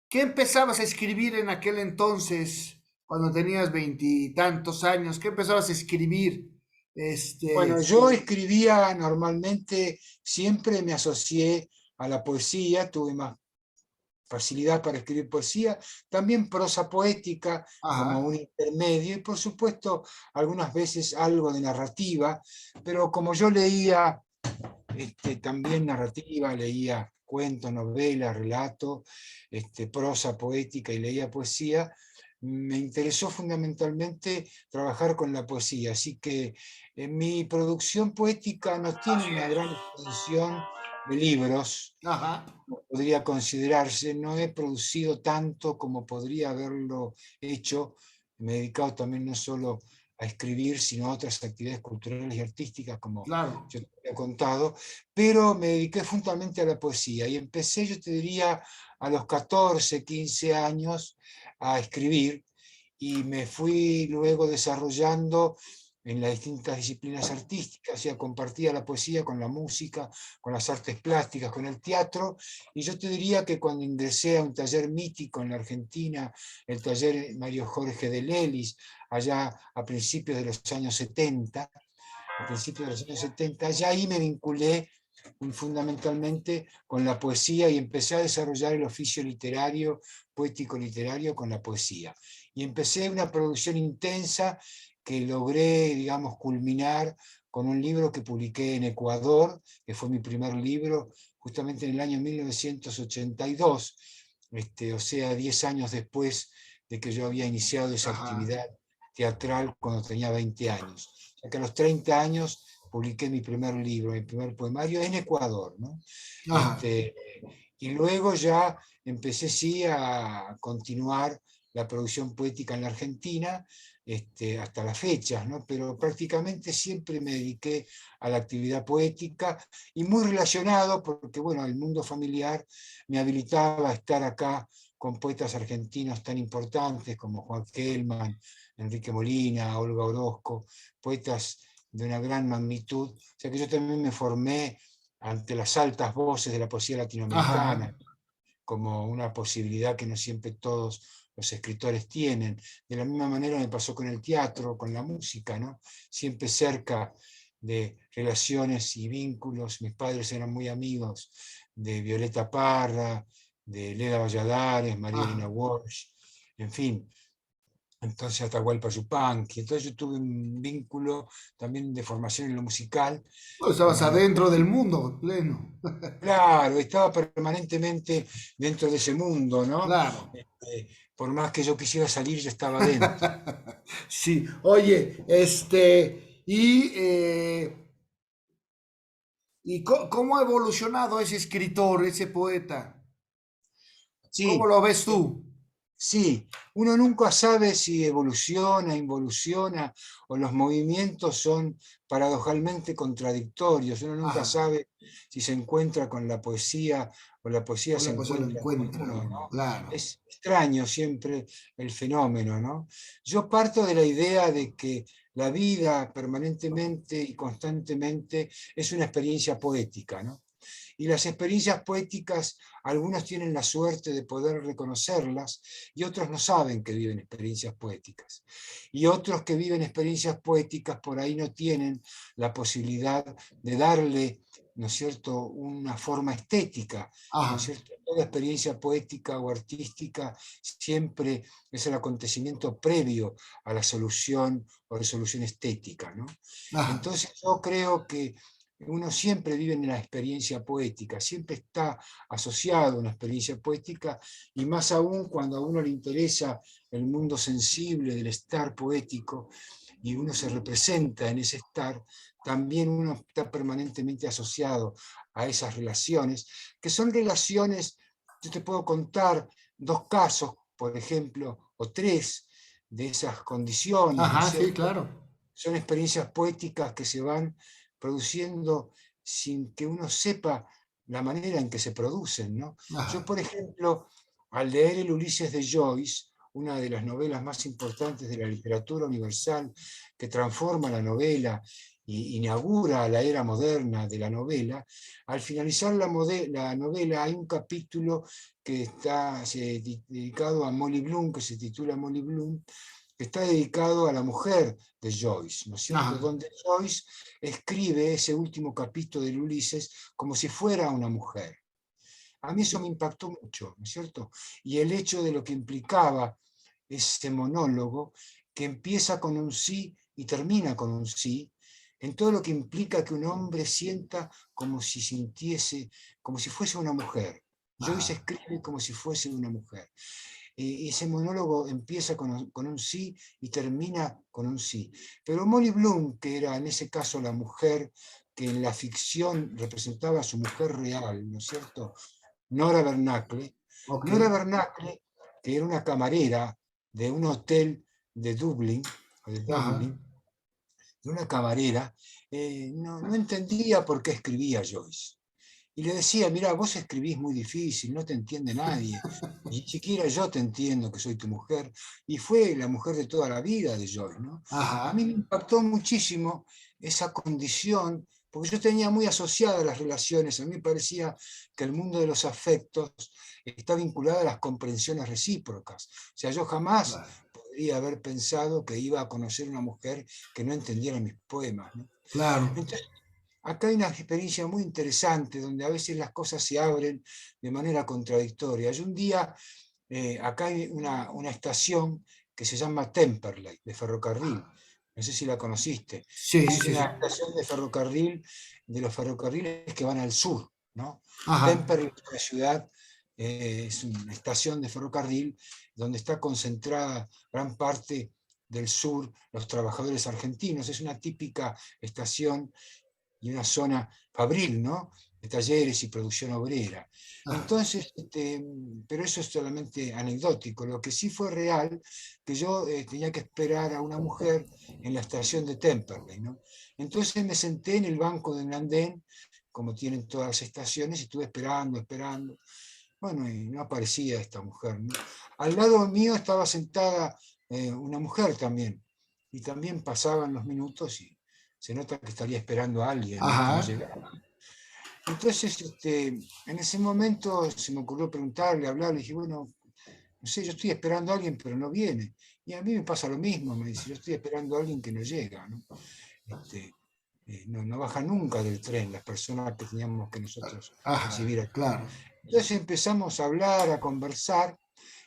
Speaker 1: ¿Qué empezabas a escribir en aquel entonces, cuando tenías veintitantos años? ¿Qué empezabas a escribir?
Speaker 2: Bueno,
Speaker 1: Este,
Speaker 2: yo escribía normalmente, siempre me asocié a la poesía, tuve más facilidad para escribir poesía, también prosa poética como
Speaker 1: ajá,
Speaker 2: un intermedio y por supuesto algunas veces algo de narrativa, pero como yo leía también narrativa, leía cuentos, novelas, relatos, prosa poética y leía poesía, me interesó fundamentalmente trabajar con la poesía, así que mi producción poética no tiene una gran extensión de libros,
Speaker 1: ajá,
Speaker 2: podría considerarse, no he producido tanto como podría haberlo hecho, me he dedicado también no solo a escribir, sino a otras actividades culturales y artísticas, como
Speaker 1: claro,
Speaker 2: yo te había contado, pero me dediqué fundamentalmente a la poesía y empecé, yo te diría, a los 14 15 años a escribir y me fui luego desarrollando en las distintas disciplinas artísticas, o sea, compartía la poesía con la música, con las artes plásticas, con el teatro, y yo te diría que cuando ingresé a un taller mítico en la Argentina, el taller Mario Jorge de Lelis, allá a principios de los años 70, a principios de los años 70, ya ahí me vinculé fundamentalmente con la poesía y empecé a desarrollar el oficio literario, poético literario con la poesía. Y empecé una producción intensa que logré, digamos, culminar con un libro que publiqué en Ecuador, que fue mi primer libro, justamente en el año 1982, o sea, 10 años después de que yo había iniciado esa
Speaker 1: ajá,
Speaker 2: actividad teatral cuando tenía 20 años. O sea que a los 30 años publiqué mi primer libro, mi primer poemario en Ecuador, ¿no?
Speaker 1: ajá,
Speaker 2: Este, y luego ya empecé sí a continuar la producción poética en la Argentina, hasta las fechas, ¿no? Pero prácticamente siempre me dediqué a la actividad poética y muy relacionado, porque bueno, el mundo familiar me habilitaba a estar acá con poetas argentinos tan importantes como Juan Kelman, Enrique Molina, Olga Orozco, poetas de una gran magnitud. O sea que yo también me formé ante las altas voces de la poesía
Speaker 1: ajá,
Speaker 2: latinoamericana, como una posibilidad que no siempre todos los escritores tienen. De la misma manera me pasó con el teatro, con la música, ¿no? Siempre cerca de relaciones y vínculos. Mis padres eran muy amigos de Violeta Parra, de Leda Valladares, María Elena
Speaker 1: ajá.
Speaker 2: Walsh, en fin, entonces Atahualpa Yupanqui. Entonces yo tuve un vínculo también de formación en lo musical
Speaker 1: Pues estabas
Speaker 2: con
Speaker 1: adentro del mundo, pleno.
Speaker 2: claro, estaba permanentemente dentro de ese mundo, ¿no?
Speaker 1: Claro.
Speaker 2: Por más que yo quisiera salir, yo estaba dentro.
Speaker 1: Sí, oye, ¿cómo ha evolucionado ese escritor, ese poeta? ¿Cómo
Speaker 2: Sí,
Speaker 1: lo ves
Speaker 2: eh,
Speaker 1: tú?
Speaker 2: sí, uno nunca sabe si evoluciona, involuciona o los movimientos son paradojalmente contradictorios. Uno nunca
Speaker 1: Ajá,
Speaker 2: sabe si se encuentra con la poesía o la poesía se
Speaker 1: hola, pues se lo
Speaker 2: encuentra con
Speaker 1: encuentra
Speaker 2: uno,
Speaker 1: uno,
Speaker 2: ¿no?
Speaker 1: claro.
Speaker 2: Es extraño siempre el fenómeno, ¿no? Yo parto de la idea de que la vida permanentemente y constantemente es una experiencia poética, ¿no? Y las experiencias poéticas, algunos tienen la suerte de poder reconocerlas y otros no saben que viven experiencias poéticas. Y otros que viven experiencias poéticas por ahí no tienen la posibilidad de darle, ¿no es cierto?, una forma estética, ¿no es
Speaker 1: Ajá,
Speaker 2: cierto? Toda experiencia poética o artística siempre es el acontecimiento previo a la solución o resolución estética, ¿no?
Speaker 1: ajá,
Speaker 2: Entonces yo creo que uno siempre vive en la experiencia poética, siempre está asociado a una experiencia poética y más aún cuando a uno le interesa el mundo sensible del estar poético y uno se representa en ese estar, también uno está permanentemente asociado a esas relaciones, que son relaciones, yo te puedo contar 2 casos, por ejemplo, o 3, de esas condiciones, ¿no es
Speaker 1: Ajá, sí,
Speaker 2: cierto?
Speaker 1: claro.
Speaker 2: Son experiencias poéticas que se van produciendo sin que uno sepa la manera en que se producen, ¿no? Yo,
Speaker 1: Ajá,
Speaker 2: por ejemplo, al leer el Ulises de Joyce, una de las novelas más importantes de la literatura universal, que transforma la novela y inaugura la era moderna de la novela, al finalizar la novela hay un capítulo que está dedicado a Molly Bloom, que se titula Molly Bloom, que está dedicado a la mujer de Joyce, ¿no es cierto?
Speaker 1: ajá,
Speaker 2: Donde Joyce escribe ese último capítulo del Ulises como si fuera una mujer. A mí eso me impactó mucho, ¿no es cierto? Y el hecho de lo que implicaba ese monólogo, que empieza con un sí y termina con un sí, en todo lo que implica que un hombre sienta como si sintiese, como si fuese una mujer. Joyce
Speaker 1: ajá,
Speaker 2: escribe como si fuese una mujer. Ese monólogo empieza con un sí y termina con un sí. Pero Molly Bloom, que era en ese caso la mujer que en la ficción representaba a su mujer real, ¿no es cierto? Nora Bernacle.
Speaker 1: ok,
Speaker 2: Nora Bernacle, que era una camarera de un hotel de Dublín, o de
Speaker 1: ajá,
Speaker 2: Dublín, de una camarera, no entendía por qué escribía Joyce. Y le decía, mira, vos escribís muy difícil, no te entiende nadie, ni siquiera yo te entiendo que soy tu mujer. Y fue la mujer de toda la vida de Joyce, ¿no? A mí
Speaker 1: ajá,
Speaker 2: me impactó muchísimo esa condición, porque yo tenía muy asociadas las relaciones, a mí me parecía que el mundo de los afectos está vinculado a las comprensiones recíprocas. O sea, yo jamás
Speaker 1: claro,
Speaker 2: podría haber pensado que iba a conocer una mujer que no entendiera mis poemas, ¿no?
Speaker 1: claro,
Speaker 2: Entonces, acá hay una experiencia muy interesante donde a veces las cosas se abren de manera contradictoria. Y un día, acá hay una estación que se llama Temperley, de ferrocarril. No sé si la conociste.
Speaker 1: sí,
Speaker 2: Es
Speaker 1: sí,
Speaker 2: una
Speaker 1: sí,
Speaker 2: estación de ferrocarril, de los ferrocarriles que van al sur, ¿no?
Speaker 1: ajá,
Speaker 2: Temperley es una ciudad, es una estación de ferrocarril donde está concentrada gran parte del sur, los trabajadores argentinos. Es una típica estación y una zona fabril, ¿no? De talleres y producción obrera.
Speaker 1: ajá,
Speaker 2: Entonces, pero eso es solamente anecdótico. Lo que sí fue real, que yo tenía que esperar a una mujer en la estación de Temperley, ¿no? Entonces me senté en el banco de un andén, como tienen todas las estaciones, y estuve esperando, esperando. Bueno, y no aparecía esta mujer, ¿no? Al lado mío estaba sentada una mujer también, y también pasaban los minutos y se nota que estaría esperando a alguien, ¿no? Que no
Speaker 1: ajá,
Speaker 2: llegaba. Entonces, en ese momento se me ocurrió preguntarle, hablarle, y dije, bueno, no sé, yo estoy esperando a alguien, pero no viene. Y a mí me pasa lo mismo, me dice, yo estoy esperando a alguien que no llega, ¿no? Este, no baja nunca del tren las personas que teníamos que nosotros
Speaker 1: ajá,
Speaker 2: recibir aquí.
Speaker 1: claro,
Speaker 2: Entonces empezamos a hablar, a conversar,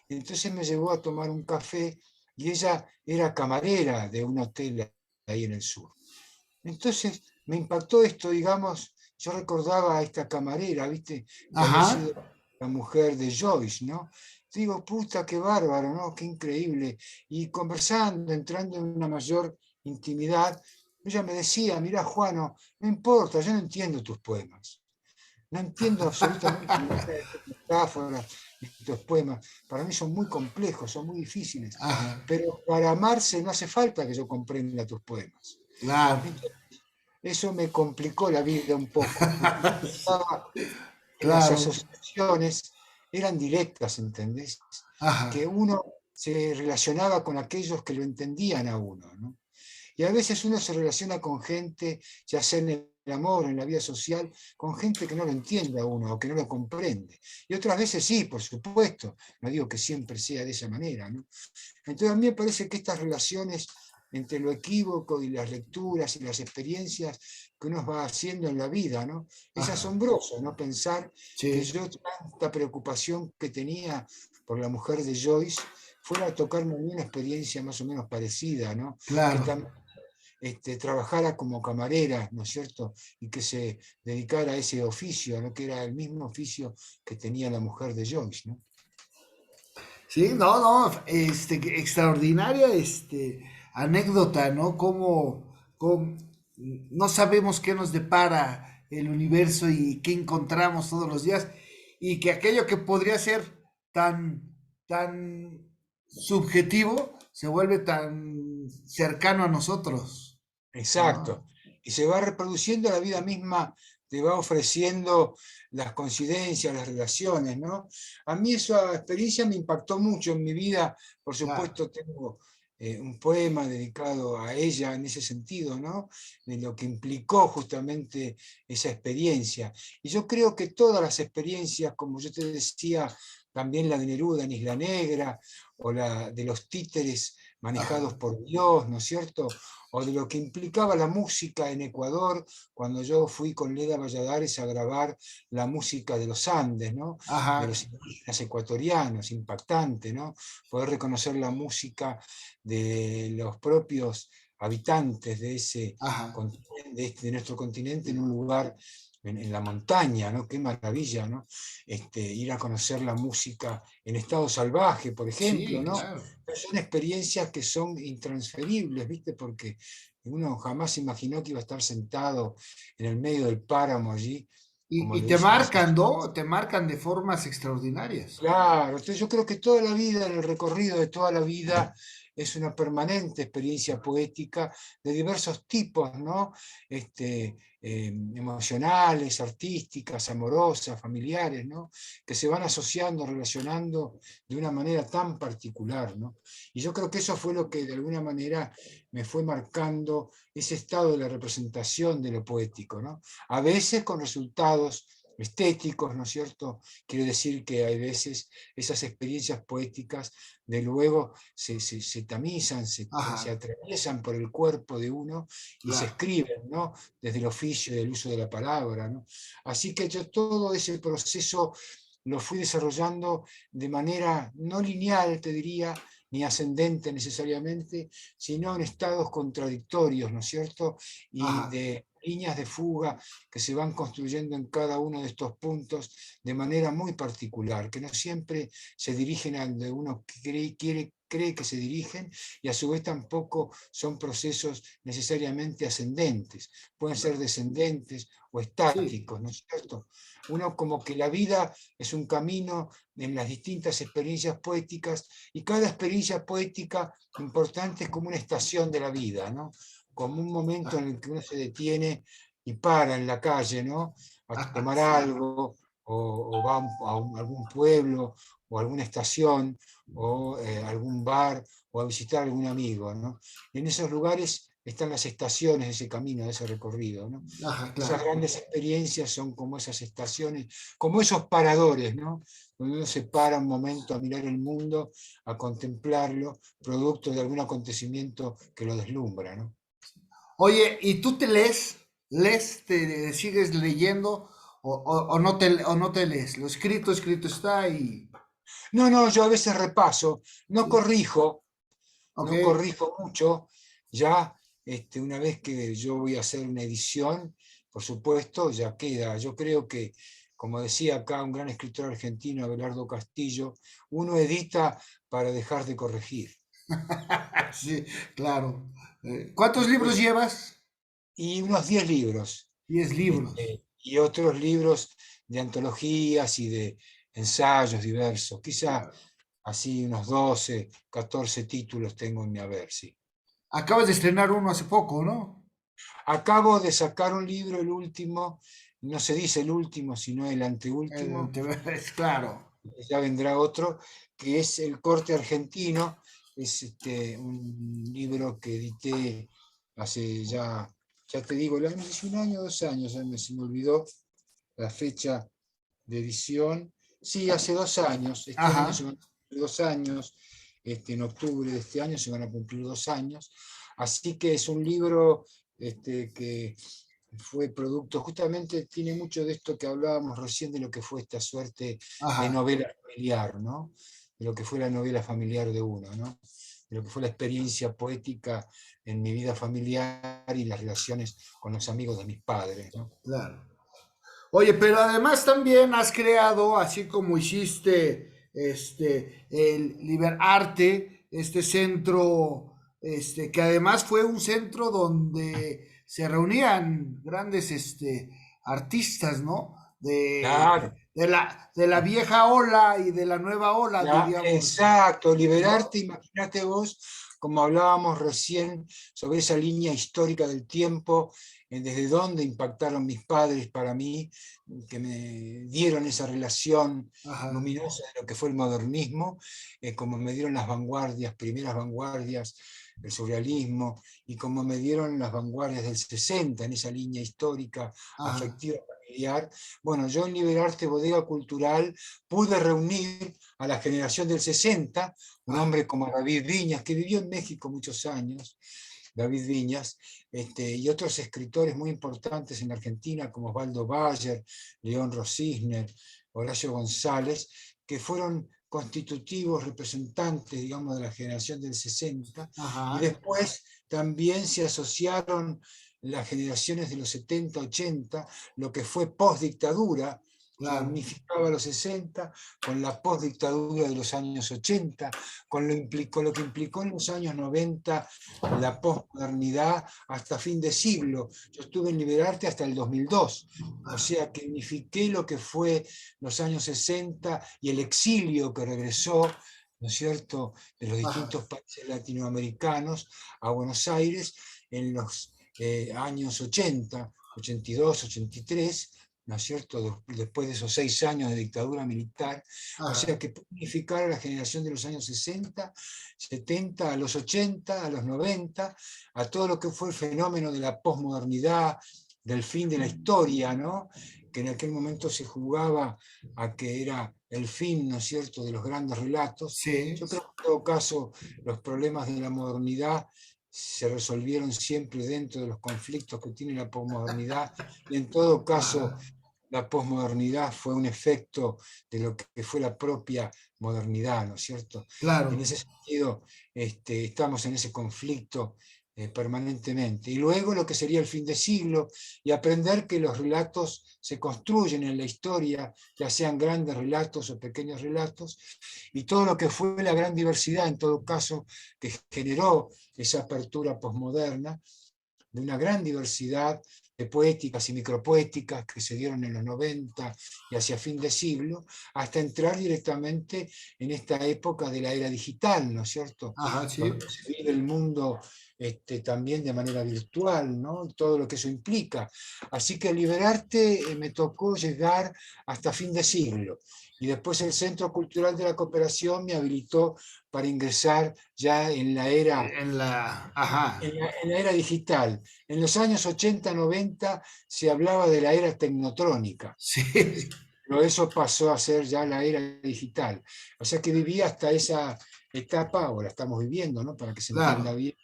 Speaker 2: y entonces me llevó a tomar un café y ella era camarera de un hotel ahí en el sur. Entonces me impactó esto, digamos, yo recordaba a esta camarera, ¿viste? Que había
Speaker 1: ajá,
Speaker 2: sido la mujer de Joyce, ¿no? Digo, puta, qué bárbaro, ¿no? Qué increíble. Y conversando, entrando en una mayor intimidad, ella me decía, mira, Juano, no importa, yo no entiendo tus poemas. No entiendo absolutamente nada de tus metáforas, de tus poemas. Para mí son muy complejos, son muy difíciles.
Speaker 1: ajá,
Speaker 2: Pero para amarse no hace falta que yo comprenda tus poemas.
Speaker 1: claro,
Speaker 2: Entonces, eso me complicó la vida un poco, porque yo pensaba que las
Speaker 1: claro,
Speaker 2: asociaciones eran directas, ¿entendés? Que
Speaker 1: ajá,
Speaker 2: uno se relacionaba con aquellos que lo entendían a uno, ¿no? Y a veces uno se relaciona con gente, ya sea en el amor, en la vida social, con gente que no lo entiende a uno o que no lo comprende. Y otras veces sí, por supuesto, no digo que siempre sea de esa manera, ¿no? Entonces a mí me parece que estas relaciones entre lo equívoco y las lecturas y las experiencias que uno va haciendo en la vida, ¿no? Es
Speaker 1: ajá,
Speaker 2: asombroso, ¿no? Pensar que
Speaker 1: sí,
Speaker 2: yo tanta preocupación que tenía por la mujer de Joyce fuera a tocarme una experiencia más o menos parecida, ¿no? Que
Speaker 1: claro.
Speaker 2: también trabajara como camarera, ¿no es cierto? Y que se dedicara a ese oficio, ¿no? Que era el mismo oficio que tenía la mujer de Joyce, ¿no?
Speaker 1: Sí, no, no, extraordinaria, anécdota, ¿no? No sabemos qué nos depara el universo y qué encontramos todos los días, y que aquello que podría ser tan, tan subjetivo se vuelve tan cercano a nosotros, ¿no?
Speaker 2: Exacto. Y se va reproduciendo, la vida misma te va ofreciendo las coincidencias, las relaciones, ¿no? A mí esa experiencia me impactó mucho en mi vida. Por
Speaker 1: Claro,
Speaker 2: supuesto, tengo un poema dedicado a ella en ese sentido, ¿no? De lo que implicó justamente esa experiencia. Y yo creo que todas las experiencias, como yo te decía, también la de Neruda en Isla Negra, o la de los títeres manejados
Speaker 1: ajá,
Speaker 2: por Dios, ¿no es cierto? O de lo que implicaba la música en Ecuador, cuando yo fui con Leda Valladares a grabar la música de los Andes, ¿no? De
Speaker 1: ajá,
Speaker 2: los indígenas ecuatorianos, impactante, ¿no? Poder reconocer la música de los propios habitantes de ese
Speaker 1: ajá.
Speaker 2: continente, de nuestro continente, en un lugar en la montaña, ¿no? Qué maravilla, ¿no? Ir a conocer la música en estado salvaje, por ejemplo,
Speaker 1: Sí,
Speaker 2: ¿no?
Speaker 1: claro.
Speaker 2: Son experiencias que son intransferibles, ¿viste? Porque uno jamás imaginó que iba a estar sentado en el medio del páramo allí, como
Speaker 1: Y
Speaker 2: le
Speaker 1: te
Speaker 2: dicen.
Speaker 1: marcan, ¿no? Te marcan de formas extraordinarias.
Speaker 2: Claro, entonces yo creo que toda la vida, en el recorrido de toda la vida, es una permanente experiencia poética de diversos tipos, ¿no? Emocionales, artísticas, amorosas, familiares, ¿no? Que se van asociando, relacionando de una manera tan particular, ¿no? Y yo creo que eso fue lo que de alguna manera me fue marcando ese estado de la representación de lo poético, ¿no? A veces con resultados estéticos, ¿no es cierto? Quiero decir que hay veces esas experiencias poéticas de luego se tamizan, se
Speaker 1: Ajá,
Speaker 2: atraviesan por el cuerpo de uno y se
Speaker 1: claro.
Speaker 2: escriben, ¿no? Desde el oficio y el uso de la palabra, ¿no? Así que yo todo ese proceso lo fui desarrollando de manera no lineal, te diría, ni ascendente necesariamente, sino en estados contradictorios, ¿no es cierto? Y
Speaker 1: Ajá,
Speaker 2: de líneas de fuga que se van construyendo en cada uno de estos puntos de manera muy particular, que no siempre se dirigen a donde uno cree que se dirigen, y a su vez tampoco son procesos necesariamente ascendentes, pueden ser descendentes o
Speaker 1: sí,
Speaker 2: estáticos, ¿no es cierto? Uno como que la vida es un camino en las distintas experiencias poéticas, y cada experiencia poética importante es como una estación de la vida, ¿no? Como un momento en el que uno se detiene y para en la calle, ¿no? A
Speaker 1: ajá,
Speaker 2: tomar
Speaker 1: sí.
Speaker 2: algo, o va algún pueblo, o alguna estación, o algún bar, o a visitar a algún amigo, ¿no? En esos lugares están las estaciones de ese camino, de ese recorrido, ¿no?
Speaker 1: Ajá,
Speaker 2: Esas
Speaker 1: claro.
Speaker 2: grandes experiencias son como esas estaciones, como esos paradores, ¿no? Donde uno se para un momento a mirar el mundo, a contemplarlo, producto de algún acontecimiento que lo deslumbra, ¿no?
Speaker 1: Oye, ¿y tú te lees? ¿Lees? ¿Te sigues leyendo? O no te lees? Lo escrito, escrito está y...
Speaker 2: No, no, yo a veces repaso, no
Speaker 1: Sí.
Speaker 2: corrijo,
Speaker 1: Ok.
Speaker 2: no corrijo mucho, ya una vez que yo voy a hacer una edición, por supuesto, ya queda. Yo creo que, como decía acá un gran escritor argentino, Abelardo Castillo, uno edita para dejar de corregir.
Speaker 1: Sí, claro. ¿Cuántos libros
Speaker 2: Entonces,
Speaker 1: llevas?
Speaker 2: y unos 10 libros,
Speaker 1: 10 libros.
Speaker 2: y otros libros de antologías y de ensayos diversos, quizá
Speaker 1: Claro.
Speaker 2: así unos 12, 14 títulos tengo en mi haber, sí.
Speaker 1: Acabas de estrenar uno hace poco, ¿no?
Speaker 2: Acabo de sacar un libro, el último, no se dice el último, sino el anteúltimo,
Speaker 1: Es claro.
Speaker 2: ya vendrá otro, que es El corte argentino, es un libro que edité hace ya te digo, no sé si un año o 2 años, se me olvidó la fecha de edición. Sí, hace 2 años, este año se
Speaker 1: Ajá.
Speaker 2: van a cumplir 2 años, en octubre de este año se van a cumplir 2 años, así que es un libro que fue producto, justamente tiene mucho de esto que hablábamos recién, de lo que fue esta suerte de
Speaker 1: Ajá.
Speaker 2: novela familiar, ¿no? De lo que fue la novela familiar de uno, ¿no? De lo que fue la experiencia poética en mi vida familiar y las relaciones con los amigos de mis padres, ¿no?
Speaker 1: Claro. Oye, pero además también has creado, así como hiciste el Liberarte, este centro, que además fue un centro donde se reunían grandes artistas, ¿no?
Speaker 2: Claro.
Speaker 1: de la vieja ola y de la nueva ola, diríamos.
Speaker 2: Exacto,
Speaker 1: ¿No?
Speaker 2: liberarte, imagínate vos, como hablábamos recién, sobre esa línea histórica del tiempo, desde dónde impactaron mis padres para mí, que me dieron esa relación
Speaker 1: Ajá,
Speaker 2: luminosa de lo que fue el modernismo, como me dieron las vanguardias, primeras vanguardias, el surrealismo, y como me dieron las vanguardias del 60 en esa línea histórica,
Speaker 1: ajá,
Speaker 2: afectiva, familiar. Bueno, yo en Liberarte Bodega Cultural pude reunir a la generación del 60, un
Speaker 1: ajá,
Speaker 2: hombre como David Viñas, que vivió en México muchos años, David Viñas, y otros escritores muy importantes en Argentina, como Osvaldo Bayer, León Rosisner, Horacio González, que fueron constitutivos representantes, digamos, de la generación del 60, y
Speaker 1: ajá,
Speaker 2: después también se asociaron las generaciones de los 70, 80, lo que fue postdictadura, que
Speaker 1: claro.
Speaker 2: unificaba los 60 con la postdictadura de los años 80, con lo que implicó en los años 90 la posmodernidad hasta fin de siglo. Yo estuve en Liberarte hasta el 2002, o sea que unifiqué lo que fue los años 60 y el exilio que regresó, ¿no es cierto?, de los
Speaker 1: Ajá,
Speaker 2: distintos países latinoamericanos a Buenos Aires en los años 80, 82, 83, ¿no es cierto?, después de esos 6 años de dictadura militar. O sea
Speaker 1: ajá,
Speaker 2: que unificar a la generación de los años 60, 70, a los 80, a los 90, a todo lo que fue el fenómeno de la posmodernidad, del fin de la historia, ¿no?, que en aquel momento se jugaba a que era el fin, ¿no es cierto?, de los grandes relatos.
Speaker 1: sí,
Speaker 2: Yo creo que en todo caso los problemas de la modernidad se resolvieron siempre dentro de los conflictos que tiene la posmodernidad, y en todo caso
Speaker 1: ajá,
Speaker 2: la posmodernidad fue un efecto de lo que fue la propia modernidad, ¿no es cierto? En
Speaker 1: claro,
Speaker 2: ese sentido, estamos en ese conflicto permanentemente. Y luego lo que sería el fin de siglo, y aprender que los relatos se construyen en la historia, ya sean grandes relatos o pequeños relatos, y todo lo que fue la gran diversidad, en todo caso, que generó esa apertura posmoderna, de una gran diversidad de poéticas y micropoéticas que se dieron en los 90 y hacia fin de siglo, hasta entrar directamente en esta época de la era digital, ¿no es cierto?
Speaker 1: ajá, sí,
Speaker 2: Donde se vive el mundo también de manera virtual, ¿no? Todo lo que eso implica. Así que Liberarte me tocó llegar hasta fin de siglo. Y después el Centro Cultural de la Cooperación me habilitó para ingresar ya en la era
Speaker 1: en la, ajá,
Speaker 2: en la era digital. En los años 80, 90 se hablaba de la era tecnotrónica,
Speaker 1: sí,
Speaker 2: pero eso pasó a ser ya la era digital. O sea que viví hasta esa etapa, ahora estamos viviendo, ¿no?, para que se entienda
Speaker 1: claro,
Speaker 2: bien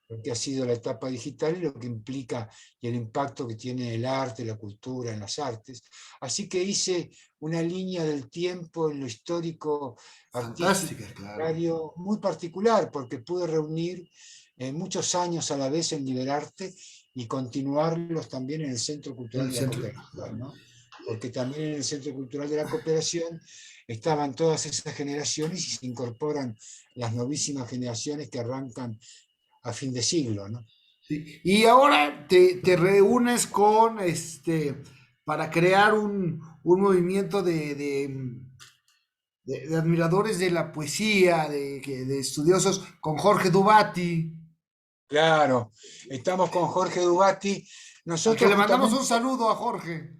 Speaker 2: lo que ha sido la etapa digital y lo que implica y el impacto que tiene el arte, la cultura, en las artes. Así que hice una línea del tiempo en lo histórico, artístico,
Speaker 1: fantástica, claro,
Speaker 2: literario, muy particular, porque pude reunir muchos años a la vez en Liberarte y continuarlos también en el Centro
Speaker 1: en
Speaker 2: Cultural
Speaker 1: el
Speaker 2: de la
Speaker 1: centro.
Speaker 2: Cooperación, ¿no? Porque también en el Centro Cultural de la Cooperación estaban todas esas generaciones y se incorporan las novísimas generaciones que arrancan a fin de siglo, ¿no?
Speaker 1: Sí. Y ahora te reúnes con para crear un movimiento de admiradores de la poesía, de estudiosos, con Jorge Dubati,
Speaker 2: Claro, estamos con Jorge Dubati.
Speaker 1: al que
Speaker 2: Nosotros
Speaker 1: le mandamos un
Speaker 2: justamente,
Speaker 1: saludo a Jorge.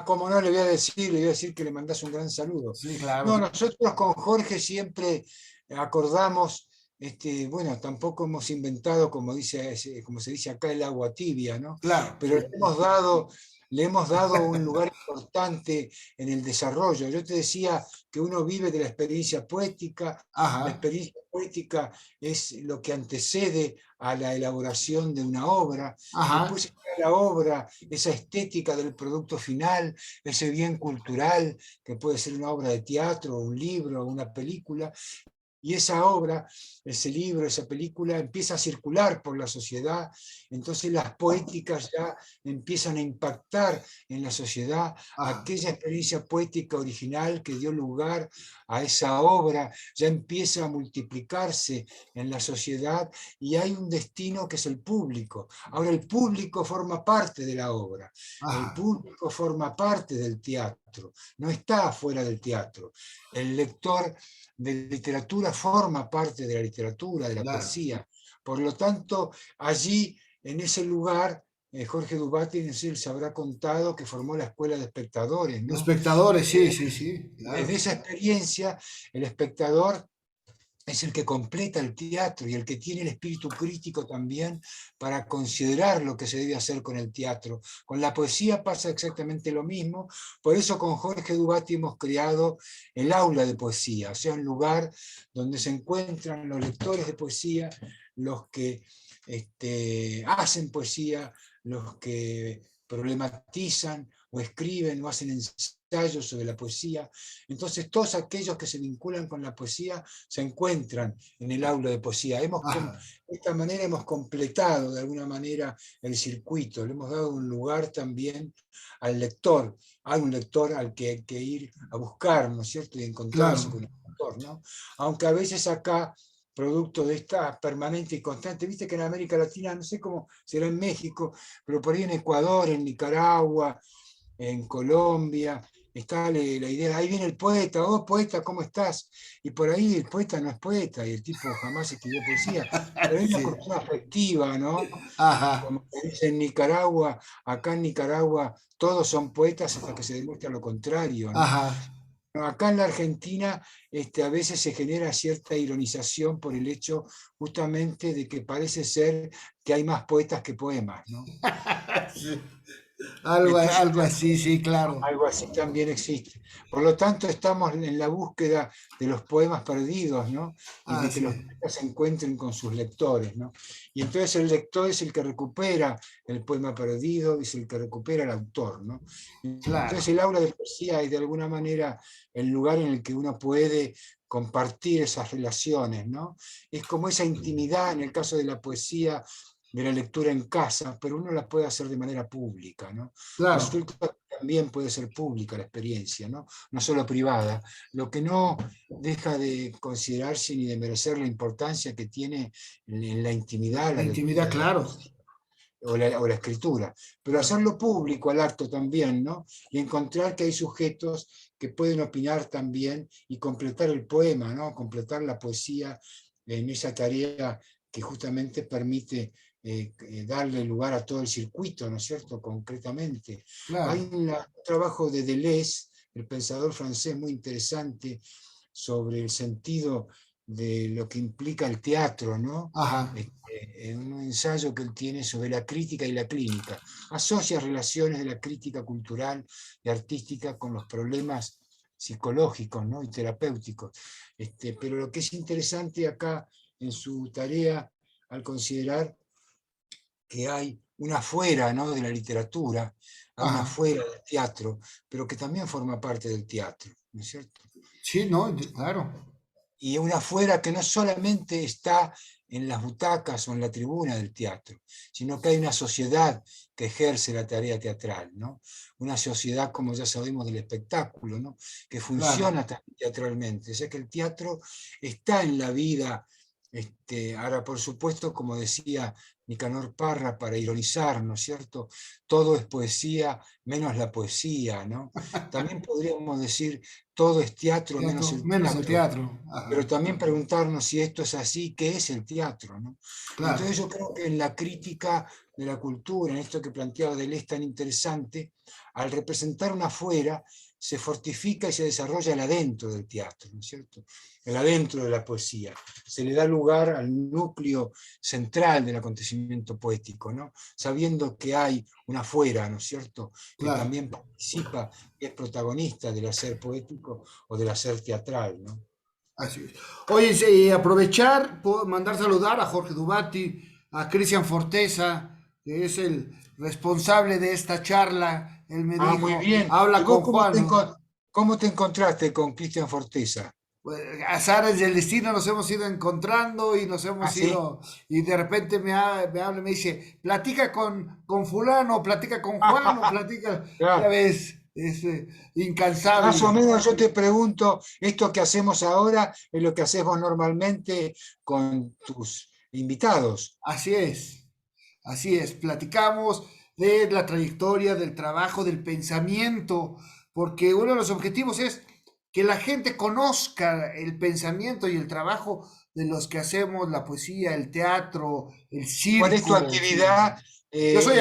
Speaker 2: como no le voy a decir, le voy a decir que le mandás un gran saludo.
Speaker 1: Sí, claro.
Speaker 2: No, nosotros con Jorge siempre acordamos, bueno, tampoco hemos inventado, como dice, como se dice acá, el agua tibia, ¿no?
Speaker 1: Claro,
Speaker 2: Pero
Speaker 1: sí.
Speaker 2: le hemos dado un lugar importante en el desarrollo. Yo te decía que uno vive de la experiencia poética. La
Speaker 1: Ajá,
Speaker 2: experiencia poética es lo que antecede a la elaboración de una obra.
Speaker 1: ajá,
Speaker 2: Después está la obra, esa estética del producto final, ese bien cultural, que puede ser una obra de teatro, un libro, una película, y esa obra, ese libro, esa película empieza a circular por la sociedad, entonces las poéticas ya empiezan a impactar en la sociedad,
Speaker 1: ajá,
Speaker 2: aquella experiencia poética original que dio lugar a esa obra ya empieza a multiplicarse en la sociedad y hay un destino que es el público. Ahora el público forma parte de la obra, el
Speaker 1: ajá,
Speaker 2: público forma parte del teatro. teatro, no está fuera del teatro. El lector de literatura forma parte de la literatura, de la
Speaker 1: Claro.
Speaker 2: poesía. Por lo tanto, allí, en ese lugar, Jorge Dubatin él se habrá contado que formó la escuela de espectadores,
Speaker 1: Los
Speaker 2: ¿no?
Speaker 1: espectadores, sí, sí, sí,
Speaker 2: Desde
Speaker 1: claro.
Speaker 2: esa experiencia, el espectador es el que completa el teatro y el que tiene el espíritu crítico también para considerar lo que se debe hacer con el teatro. Con la poesía pasa exactamente lo mismo, por eso con Jorge Dubati hemos creado el aula de poesía, o sea, un lugar donde se encuentran los lectores de poesía, los que hacen poesía, los que problematizan o escriben o hacen ensayos sobre la poesía. Entonces, todos aquellos que se vinculan con la poesía se encuentran en el aula de poesía.
Speaker 1: Ajá,
Speaker 2: De esta manera hemos completado de alguna manera el circuito, le hemos dado un lugar también al lector. Hay un lector al que hay que ir a buscar, ¿no es cierto? Y encontrarse
Speaker 1: claro.
Speaker 2: con el lector, ¿no? Aunque a veces acá producto de esta permanente y constante, viste que en América Latina, no sé cómo será en México, pero por ahí en Ecuador, en Nicaragua, en Colombia, está la idea, ahí viene el poeta, oh poeta, ¿cómo estás? Y por ahí el poeta no es poeta y el tipo jamás escribió poesía, pero hay una
Speaker 1: Sí.
Speaker 2: cuestión afectiva, ¿no?
Speaker 1: Ajá,
Speaker 2: Como se dice en Nicaragua, acá en Nicaragua todos son poetas hasta que se demuestra lo contrario, ¿no?
Speaker 1: ajá.
Speaker 2: Acá en la Argentina a veces se genera cierta ironización por el hecho justamente de que parece ser que hay más poetas que poemas, ¿no?
Speaker 1: Sí. Algo,
Speaker 2: Entonces
Speaker 1: algo así, sí, claro.
Speaker 2: algo así también existe. Por lo tanto, estamos en la búsqueda de los poemas perdidos, ¿no? Y de que
Speaker 1: Así
Speaker 2: los
Speaker 1: es.
Speaker 2: poetas se encuentren con sus lectores, ¿no? Y entonces el lector es el que recupera el poema perdido, es el que recupera el autor, ¿no? Entonces
Speaker 1: Claro.
Speaker 2: el aula de poesía es de alguna manera el lugar en el que uno puede compartir esas relaciones, ¿no? Es como esa intimidad en el caso de la poesía, de la lectura en casa, pero uno la puede hacer de manera pública, ¿no?
Speaker 1: Claro.
Speaker 2: Resulta que también puede ser pública la experiencia, ¿no? No solo privada, lo que no deja de considerarse ni de merecer la importancia que tiene en la intimidad
Speaker 1: La
Speaker 2: la
Speaker 1: intimidad,
Speaker 2: lectura de la
Speaker 1: claro.
Speaker 2: poesía o la escritura, pero
Speaker 1: Claro.
Speaker 2: hacerlo público al acto también, ¿no? Y encontrar que hay sujetos que pueden opinar también y completar el poema, ¿no? Completar la poesía en esa tarea que justamente permite darle lugar a todo el circuito, ¿no es cierto? Concretamente. Hay
Speaker 1: Claro.
Speaker 2: un trabajo de Deleuze, el pensador francés muy interesante, sobre el sentido de lo que implica el teatro, ¿no?
Speaker 1: Ajá.
Speaker 2: En un ensayo que él tiene sobre la crítica y la clínica. Asocia relaciones de la crítica cultural y artística con los problemas psicológicos, ¿no? Y terapéuticos. Pero lo que es interesante acá en su tarea, al considerar que hay una fuera, ¿no? De la literatura, hay una
Speaker 1: Ajá.
Speaker 2: fuera del teatro, pero que también forma parte del teatro, ¿no es cierto?
Speaker 1: Sí, no, claro.
Speaker 2: Y una fuera que no solamente está en las butacas o en la tribuna del teatro, sino que hay una sociedad que ejerce la tarea teatral, ¿no? Una sociedad, como ya sabemos, del espectáculo, ¿no? Que
Speaker 1: Claro.
Speaker 2: funciona también teatralmente. O sea que el teatro está en la vida. Ahora, por supuesto, como decía Nicanor Parra, para ironizar, ¿no es cierto? Todo es poesía menos la poesía, ¿no? También podríamos decir todo es teatro menos
Speaker 1: Teatro,
Speaker 2: el
Speaker 1: menos el
Speaker 2: teatro,
Speaker 1: teatro.
Speaker 2: pero
Speaker 1: Ajá.
Speaker 2: también preguntarnos si esto es así, ¿qué es el teatro? ¿No?
Speaker 1: Claro.
Speaker 2: Entonces yo creo que en la crítica de la cultura, en esto que planteaba Deleuze tan interesante, al representar una afuera, se fortifica y se desarrolla el adentro del teatro, ¿no es cierto? El adentro de la poesía. Se le da lugar al núcleo central del acontecimiento poético, ¿no? Sabiendo que hay una afuera, ¿no es cierto?, que
Speaker 1: Claro.
Speaker 2: también participa, y es protagonista del hacer poético o del hacer teatral, ¿no?
Speaker 1: Así es. Oye, aprovechar, puedo mandar saludar a Jorge Dubati, a Cristian Forteza, que es el responsable de esta charla. Él me
Speaker 2: Ah, muy
Speaker 1: dijo,
Speaker 2: bien. ¿Y
Speaker 1: habla
Speaker 2: vos
Speaker 1: con Juan, ¿no?
Speaker 2: cómo te encontraste con Cristian Forteza?
Speaker 1: Pues, azares del destino nos hemos ido encontrando y nos
Speaker 2: Ah,
Speaker 1: hemos
Speaker 2: sí.
Speaker 1: ido, y de repente me habla y me dice, platica con fulano, platica con Juan, o platica, ya
Speaker 2: Claro.
Speaker 1: ves, es
Speaker 2: Más o
Speaker 1: incansable.
Speaker 2: menos yo te pregunto, esto que hacemos ahora es lo que haces vos normalmente con tus invitados.
Speaker 1: Así es. Así es, platicamos de la trayectoria, del trabajo, del pensamiento porque uno de los objetivos es que la gente conozca el pensamiento y el trabajo de los que hacemos la poesía, el teatro, el
Speaker 2: ¿Cuál es tu
Speaker 1: circo. Sí.
Speaker 2: actividad?
Speaker 1: Yo soy
Speaker 2: Este,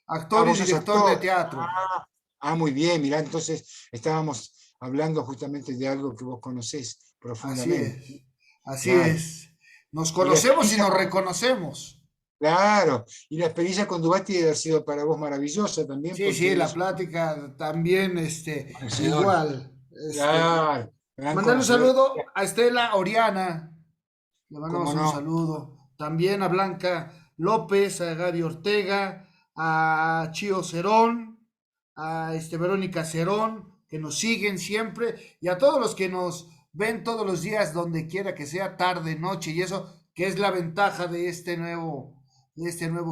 Speaker 1: actor y
Speaker 2: vos sos
Speaker 1: director de
Speaker 2: actor.
Speaker 1: teatro.
Speaker 2: Muy bien, mirá, entonces estábamos hablando justamente de algo que vos conocés
Speaker 1: Así
Speaker 2: profundamente.
Speaker 1: es, así
Speaker 2: Claro.
Speaker 1: es. Nos
Speaker 2: Y la
Speaker 1: conocemos y
Speaker 2: experiencia
Speaker 1: nos
Speaker 2: con,
Speaker 1: reconocemos.
Speaker 2: claro, y la experiencia con Dubati debe haber sido para vos maravillosa también,
Speaker 1: Sí,
Speaker 2: porque
Speaker 1: sí,
Speaker 2: él
Speaker 1: la
Speaker 2: es un
Speaker 1: plática también,
Speaker 2: conocedor.
Speaker 1: igual.
Speaker 2: Claro, gran
Speaker 1: Mandar un
Speaker 2: conocedor.
Speaker 1: saludo a Estela Oriana, le
Speaker 2: ¿Cómo
Speaker 1: mandamos un
Speaker 2: no?
Speaker 1: saludo. También a Blanca López, a Gaby Ortega, a Chío Cerón, a Verónica Cerón, que nos siguen siempre, y a todos los que nos ven todos los días, donde quiera que sea, tarde, noche, y eso, que es la ventaja de este nuevo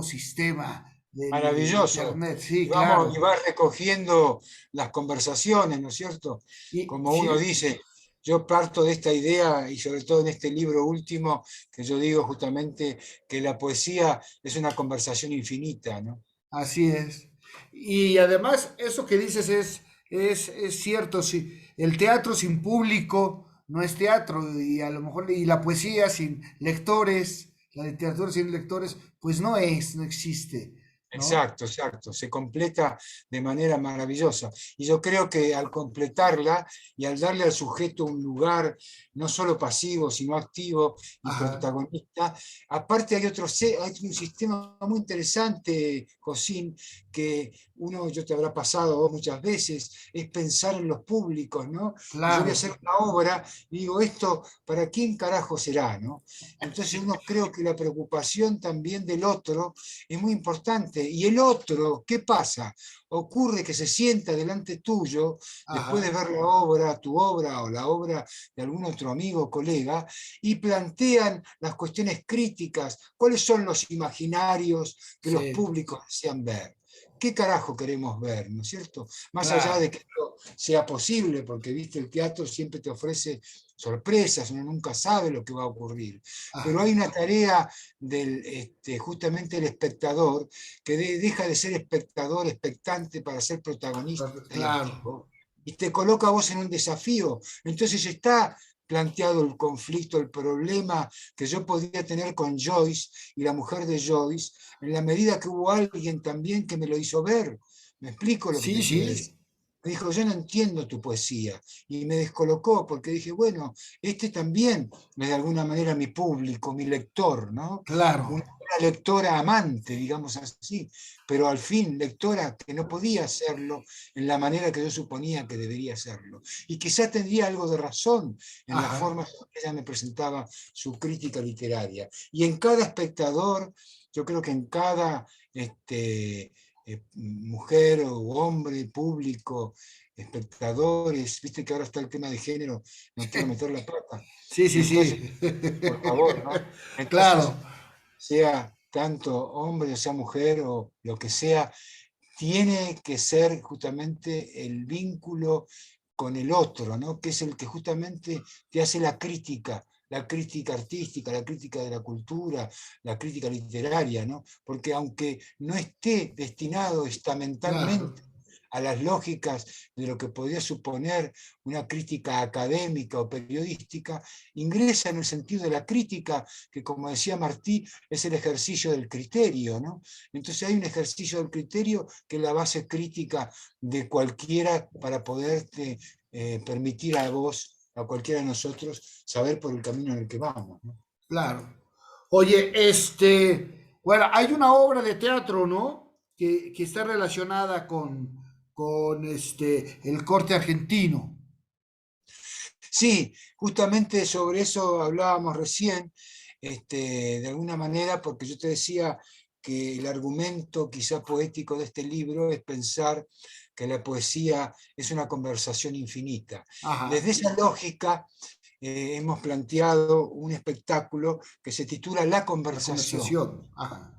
Speaker 1: sistema del
Speaker 2: Maravilloso.
Speaker 1: Internet. Sí,
Speaker 2: Y vamos, y
Speaker 1: claro.
Speaker 2: vas recogiendo las conversaciones, ¿no es cierto?
Speaker 1: Y
Speaker 2: Como uno
Speaker 1: sí,
Speaker 2: dice, yo parto de esta idea, y sobre todo en este libro último, que yo digo justamente que la poesía es una conversación infinita, ¿no?
Speaker 1: así es. Y además, eso que dices es cierto, sí. El teatro sin público no es teatro, y a lo mejor, y la poesía sin lectores, la literatura sin lectores, pues no existe, ¿no?
Speaker 2: Exacto, exacto, se completa de manera maravillosa. Y yo creo que al completarla y al darle al sujeto un lugar no solo pasivo, sino activo y
Speaker 1: Ajá,
Speaker 2: protagonista, aparte hay un sistema muy interesante, Josín, que yo te habrá pasado a vos muchas veces, es pensar en los públicos, ¿no? Y yo voy a
Speaker 1: claro.
Speaker 2: hacer una obra y digo, ¿esto para quién carajo será, ¿no? Entonces
Speaker 1: Sí,
Speaker 2: uno creo que la preocupación también del otro es muy importante. Y el otro, ¿qué pasa? Ocurre que se sienta delante tuyo, después de
Speaker 1: ajá,
Speaker 2: ver la obra, tu obra o la obra de algún otro amigo o colega, y plantean las cuestiones críticas, cuáles son los imaginarios que los
Speaker 1: sí,
Speaker 2: públicos desean ver. ¿Qué carajo queremos ver, no es cierto? Más allá
Speaker 1: claro,
Speaker 2: de que esto sea posible, porque viste, el teatro siempre te ofrece sorpresas, uno nunca sabe lo que va a ocurrir. Pero
Speaker 1: ajá,
Speaker 2: hay una tarea justamente el espectador, que deja de ser espectador, expectante para ser protagonista y
Speaker 1: claro,
Speaker 2: activo, y te coloca a vos en un desafío. Entonces está planteado el conflicto, el problema que yo podía tener con Joyce y la mujer de Joyce, en la medida que hubo alguien también que me lo hizo ver. ¿Me explico lo que
Speaker 1: sí,
Speaker 2: te quiero decir?
Speaker 1: sí,
Speaker 2: Me dijo, yo no entiendo tu poesía. Y me descolocó porque dije, bueno, este también es de alguna manera mi público, mi lector, ¿no?
Speaker 1: claro,
Speaker 2: Una lectora amante, digamos así, pero al fin lectora que no podía hacerlo en la manera que yo suponía que debería hacerlo. Y quizá tendría algo de razón en la
Speaker 1: ajá,
Speaker 2: forma en que ella me presentaba su crítica literaria. Y en cada espectador, yo creo que en cada mujer o hombre, público, espectadores, viste que ahora está el tema de género, no quiero meter la pata.
Speaker 1: sí, sí,
Speaker 2: Entonces,
Speaker 1: sí,
Speaker 2: por favor, ¿no?
Speaker 1: claro,
Speaker 2: Entonces, sea tanto hombre o sea mujer o lo que sea, tiene que ser justamente el vínculo con el otro, ¿no? Que es el que justamente te hace la crítica artística, la crítica de la cultura, la crítica literaria, ¿no? Porque aunque no esté destinado
Speaker 1: claro,
Speaker 2: estamentalmente a las lógicas de lo que podría suponer una crítica académica o periodística, ingresa en el sentido de la crítica, que como decía Martí, es el ejercicio del criterio, ¿no? Entonces hay un ejercicio del criterio que es la base crítica de cualquiera para poderte permitir a vos, a cualquiera de nosotros, saber por el camino en el que vamos, ¿no?
Speaker 1: claro. Oye, bueno, hay una obra de teatro, ¿no? Que está relacionada con el corte argentino.
Speaker 2: Sí, justamente sobre eso hablábamos recién, de alguna manera, porque yo te decía que el argumento quizá poético de este libro es pensar que la poesía es una conversación infinita. Desde
Speaker 1: Ajá,
Speaker 2: esa lógica hemos planteado un espectáculo que se titula La
Speaker 1: la
Speaker 2: conversación.
Speaker 1: conversación. Ajá,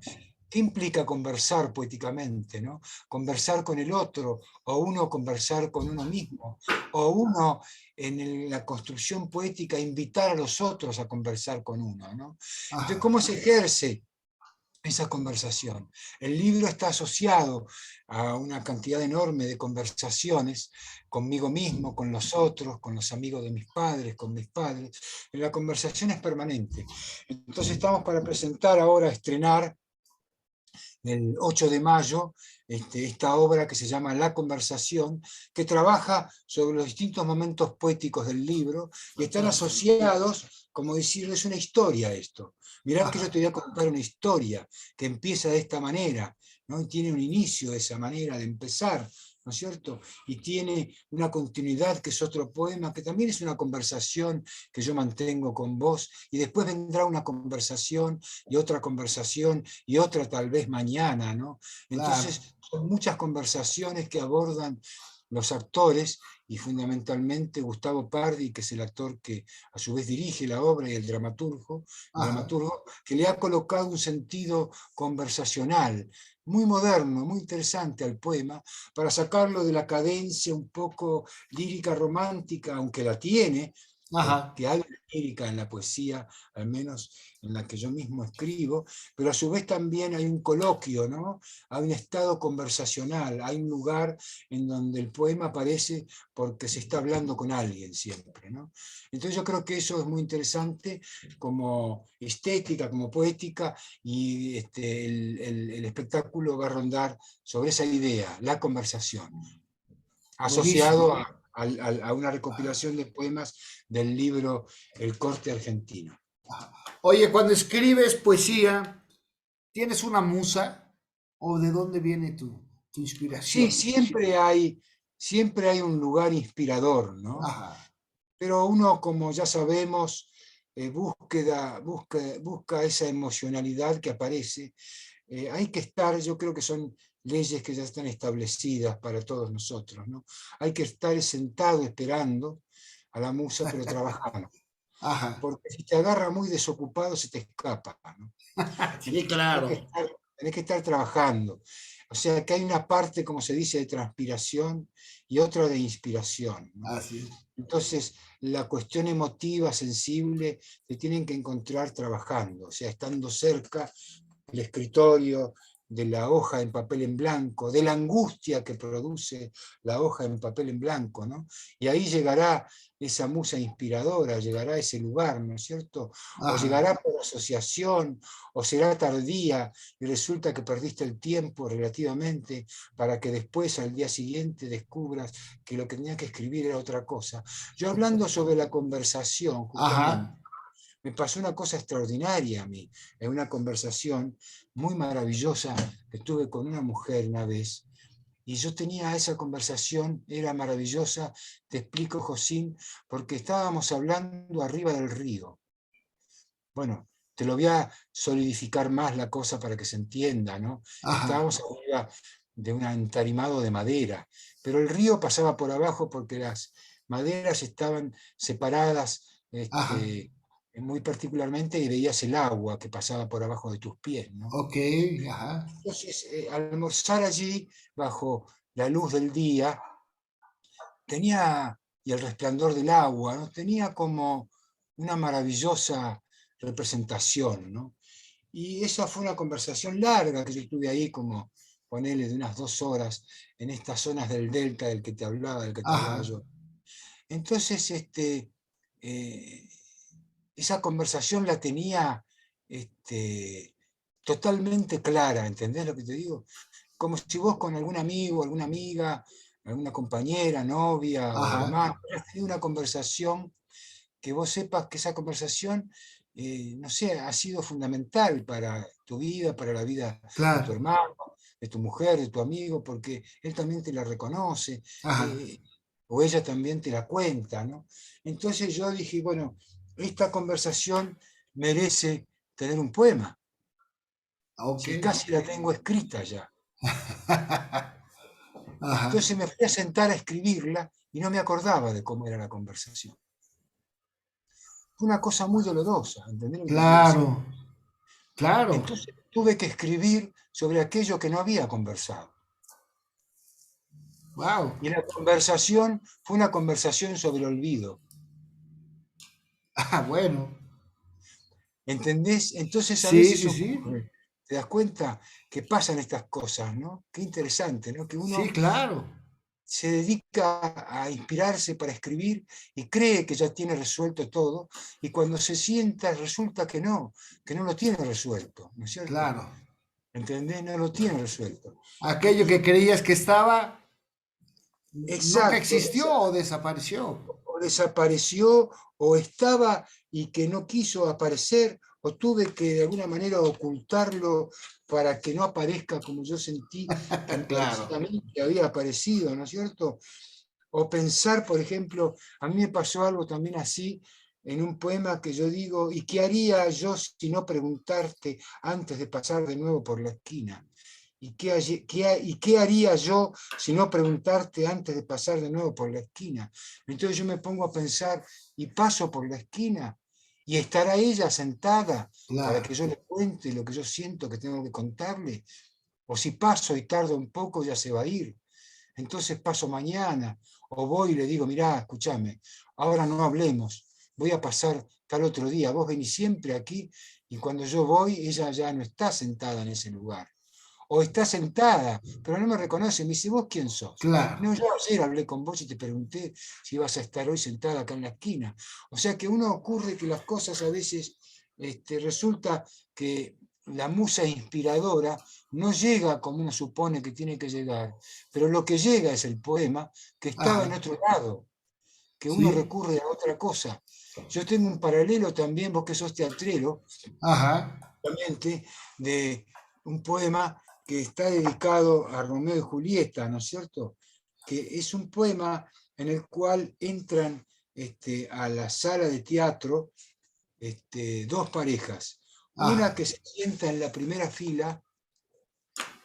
Speaker 2: ¿Qué implica conversar poéticamente, ¿no? Conversar con el otro, o uno conversar con uno mismo, o uno la construcción poética invitar a los otros a conversar con uno, ¿no? Entonces,
Speaker 1: ajá,
Speaker 2: ¿cómo se ejerce esa conversación. El libro está asociado a una cantidad enorme de conversaciones conmigo mismo, con los otros, con los amigos de mis padres, con mis padres. La conversación es permanente. Entonces estamos para presentar ahora, estrenar el 8 de mayo, esta obra que se llama La Conversación, que trabaja sobre los distintos momentos poéticos del libro y están
Speaker 1: Fantástico.
Speaker 2: asociados, como decirles, una historia a esto. Mirad que yo
Speaker 1: Ajá,
Speaker 2: te voy a contar una historia que empieza de esta manera, ¿no? Y tiene un inicio de esa manera de empezar, ¿no es cierto? Y tiene una continuidad que es otro poema, que también es una conversación que yo mantengo con vos, y después vendrá una conversación y otra conversación y otra tal vez mañana, ¿no?
Speaker 1: claro.
Speaker 2: Entonces, son muchas conversaciones que abordan los actores y fundamentalmente Gustavo Pardi, que es el actor que a su vez dirige la obra, y el
Speaker 1: Ajá.
Speaker 2: dramaturgo que le ha colocado un sentido conversacional muy moderno, muy interesante al poema, para sacarlo de la cadencia un poco lírica romántica, aunque la tiene,
Speaker 1: Ajá.
Speaker 2: porque hay una lírica en la poesía, al menos en la que yo mismo escribo, pero a su vez también hay un coloquio, ¿no? Hay un estado conversacional, hay un lugar en donde el poema aparece porque se está hablando con alguien siempre, ¿no? Entonces yo creo que eso es muy interesante como estética, como poética, y el espectáculo va a rondar sobre esa idea, la conversación, asociado
Speaker 1: Buenísimo.
Speaker 2: a una recopilación de poemas del libro El Corte Argentino.
Speaker 1: Oye, cuando escribes poesía, ¿tienes una musa? ¿O de dónde viene tu
Speaker 2: Sí,
Speaker 1: inspiración?
Speaker 2: siempre hay un lugar inspirador, ¿no?
Speaker 1: Ajá.
Speaker 2: Pero uno, como ya sabemos, busca esa emocionalidad que aparece. Hay que estar, yo creo que son leyes que ya están establecidas para todos nosotros, ¿no? Hay que estar sentado esperando a la musa, pero trabajando.
Speaker 1: Ajá.
Speaker 2: Porque si te agarra muy desocupado, se te escapa, ¿no?
Speaker 1: Sí,
Speaker 2: Tenés que
Speaker 1: claro.
Speaker 2: estar, tenés que estar trabajando. O sea que hay una parte, como se dice, de transpiración y otra de inspiración, ¿no?
Speaker 1: Así es.
Speaker 2: Entonces, la cuestión emotiva, sensible, se tienen que encontrar trabajando, o sea, estando cerca del escritorio, de la hoja en papel en blanco, de la angustia que produce la hoja en papel en blanco, ¿no? Y ahí llegará esa musa inspiradora, llegará a ese lugar, ¿no es cierto? O
Speaker 1: Ajá.
Speaker 2: llegará por asociación, o será tardía y resulta que perdiste el tiempo relativamente para que después, al día siguiente, descubras que lo que tenía que escribir era otra cosa. Yo hablando sobre la conversación, justamente,
Speaker 1: Ajá.
Speaker 2: me pasó una cosa extraordinaria a mí, en una conversación muy maravillosa que tuve con una mujer una vez. Y yo tenía esa conversación, era maravillosa, te explico, Josín, porque estábamos hablando arriba del río. Bueno, te lo voy a solidificar más la cosa para que se entienda, ¿no?
Speaker 1: Ajá.
Speaker 2: Estábamos arriba de un entarimado de madera, pero el río pasaba por abajo porque las maderas estaban separadas,
Speaker 1: Ajá.
Speaker 2: muy particularmente, y veías el agua que pasaba por abajo de tus pies, ¿no?
Speaker 1: Ok. Ajá.
Speaker 2: Entonces, almorzar allí bajo la luz del día tenía, y el resplandor del agua, ¿no? Tenía como una maravillosa representación, ¿no? Y esa fue una conversación larga que yo estuve ahí, como ponerle de unas 2 horas, en estas zonas del delta del que te hablaba
Speaker 1: Ajá.
Speaker 2: yo. Entonces, eh, esa conversación la tenía totalmente clara, ¿entendés lo que te digo? Como si vos con algún amigo, alguna amiga, alguna compañera, novia o
Speaker 1: Ajá.
Speaker 2: hermano, hubieras tenido una conversación que vos sepas que esa conversación, no sé, ha sido fundamental para tu vida, para la vida de tu
Speaker 1: Claro.
Speaker 2: hermano, de tu mujer, de tu amigo, porque él también te la reconoce,
Speaker 1: Ajá.
Speaker 2: eh, o ella también te la cuenta, ¿no? Entonces yo dije, bueno, esta conversación merece tener un poema,
Speaker 1: Ok.
Speaker 2: si casi la tengo escrita ya.
Speaker 1: Ajá.
Speaker 2: Entonces me fui a sentar a escribirla y no me acordaba de cómo era la conversación. Fue una cosa muy dolorosa, ¿entendés lo que te quiero decir?
Speaker 1: Claro. Claro.
Speaker 2: Entonces tuve que escribir sobre aquello que no había conversado.
Speaker 1: Wow.
Speaker 2: Y la conversación fue una conversación sobre olvido.
Speaker 1: Ah, bueno.
Speaker 2: ¿Entendés? Entonces a
Speaker 1: Sí,
Speaker 2: veces
Speaker 1: sí, sí.
Speaker 2: ocurre. ¿Te das cuenta que pasan estas cosas, ¿no? Qué interesante, ¿no? Que
Speaker 1: Sí,
Speaker 2: uno
Speaker 1: claro.
Speaker 2: se dedica a inspirarse para escribir y cree que ya tiene resuelto todo, y cuando se sienta resulta que no lo tiene resuelto, ¿no es cierto?
Speaker 1: Claro.
Speaker 2: ¿Entendés? No lo tiene resuelto.
Speaker 1: Aquello que creías que estaba, nunca
Speaker 2: Exacto,
Speaker 1: existió o desapareció.
Speaker 2: o desapareció o estaba y que no quiso aparecer, o tuve que de alguna manera ocultarlo para que no aparezca como yo sentí que me
Speaker 1: Claro.
Speaker 2: parecía a mí que había aparecido, ¿no es cierto? O pensar, por ejemplo, a mí me pasó algo también así en un poema que yo digo: ¿y qué haría yo si no preguntarte antes de pasar de nuevo por la esquina? ¿Y qué haría yo si no preguntarte antes de pasar de nuevo por la esquina? Entonces yo me pongo a pensar y paso por la esquina y estará ella sentada para
Speaker 1: Claro.
Speaker 2: que yo le cuente lo que yo siento que tengo que contarle. O si paso y tardo un poco, ya se va a ir. Entonces paso mañana, o voy y le digo: mirá, escúchame, ahora no hablemos, voy a pasar tal otro día, vos venís siempre aquí, y cuando yo voy, ella ya no está sentada en ese lugar. O está sentada, pero no me reconoce, me dice: ¿vos quién sos?
Speaker 1: Claro.
Speaker 2: No, yo ayer hablé con vos y te pregunté si ibas a estar hoy sentada acá en la esquina. O sea que uno ocurre que las cosas a veces resulta que la musa inspiradora no llega como uno supone que tiene que llegar, pero lo que llega es el poema que estaba en
Speaker 1: Ajá.
Speaker 2: otro lado, que uno
Speaker 1: Sí.
Speaker 2: recurre a otra cosa. Yo tengo un paralelo también, vos que sos teatrero,
Speaker 1: Ajá.
Speaker 2: de un poema que está dedicado a Romeo y Julieta, ¿no es cierto? Que es un poema en el cual entran a la sala de teatro dos parejas, una
Speaker 1: Ajá.
Speaker 2: que se sienta en la primera fila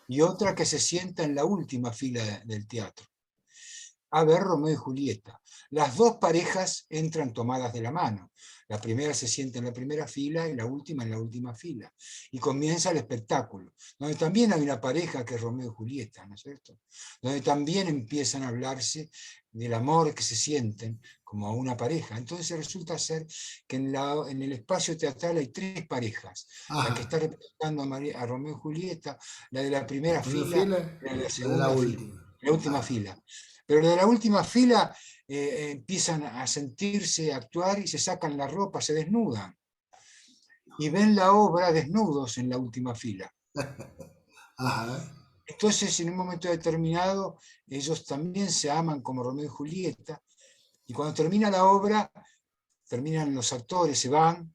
Speaker 2: y otra que se sienta en la última fila del teatro, a ver Romeo y Julieta. Las dos parejas entran tomadas de la mano. La primera se sienta en la primera fila y la última en la última fila. Y comienza el espectáculo, donde también hay una pareja que es Romeo y Julieta, ¿no es cierto? Donde también empiezan a hablarse del amor que se sienten como una pareja. Entonces resulta ser que en el espacio teatral hay tres parejas. La que
Speaker 1: Ajá.
Speaker 2: está representando a Romeo y Julieta, la de la primera
Speaker 1: Primera
Speaker 2: fila
Speaker 1: fila,
Speaker 2: y la de la
Speaker 1: la de la
Speaker 2: segunda fila,
Speaker 1: última.
Speaker 2: la última
Speaker 1: Ajá.
Speaker 2: fila. Pero los de la última fila empiezan a sentirse, a actuar y se sacan la ropa, se desnudan. Y ven la obra desnudos en la última fila.
Speaker 1: Ajá.
Speaker 2: Entonces, en un momento determinado, ellos también se aman como Romeo y Julieta. Y cuando termina la obra, terminan los actores, se van,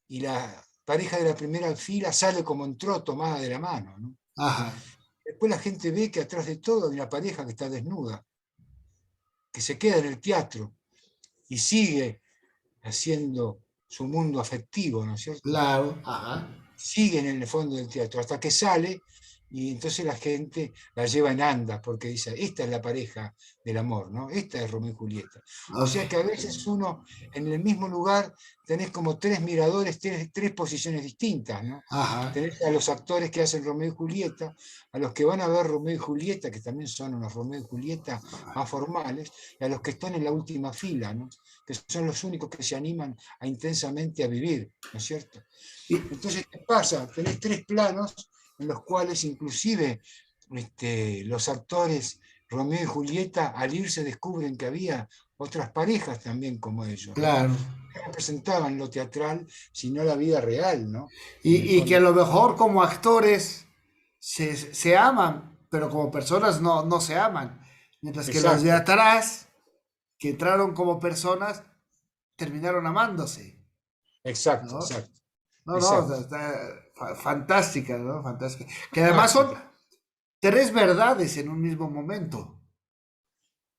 Speaker 2: y la pareja de la primera fila sale como entró, tomada de la mano, ¿no?
Speaker 1: Ajá.
Speaker 2: Después la gente ve que atrás de todo hay una pareja que está desnuda, que se queda en el teatro y sigue haciendo su mundo afectivo, ¿no es cierto?
Speaker 1: Claro. Ajá.
Speaker 2: Sigue en el fondo del teatro hasta que sale, y entonces la gente la lleva en andas porque dice: esta es la pareja del amor, ¿no? Esta es Romeo y Julieta. O
Speaker 1: Ok.
Speaker 2: sea que a veces uno en el mismo lugar tenés como tres miradores, tres posiciones distintas, ¿no?
Speaker 1: Ajá.
Speaker 2: Tenés a los actores que hacen Romeo y Julieta, a los que van a ver Romeo y Julieta, que también son unos Romeo y Julieta más formales, y a los que están en la última fila, ¿no? Que son los únicos que se animan a intensamente a vivir, ¿no es cierto?
Speaker 1: Y,
Speaker 2: Entonces, ¿qué pasa? Tenés tres planos en los cuales inclusive los actores Romeo y Julieta al irse descubren que había otras parejas también como ellos, ¿no?
Speaker 1: claro.
Speaker 2: No representaban lo teatral, sino la vida real, ¿no? En el
Speaker 1: Y que a
Speaker 2: fondo.
Speaker 1: lo mejor como actores se aman, pero como personas no se aman. Mientras que los de
Speaker 2: Exacto,
Speaker 1: atrás, que entraron como personas, terminaron amándose,
Speaker 2: exacto,
Speaker 1: ¿no?
Speaker 2: exacto,
Speaker 1: No, no, o sea,
Speaker 2: exacto.
Speaker 1: está fantástica, ¿no? Fantástica. Que además son
Speaker 2: Fantástica.
Speaker 1: tres verdades en un mismo momento.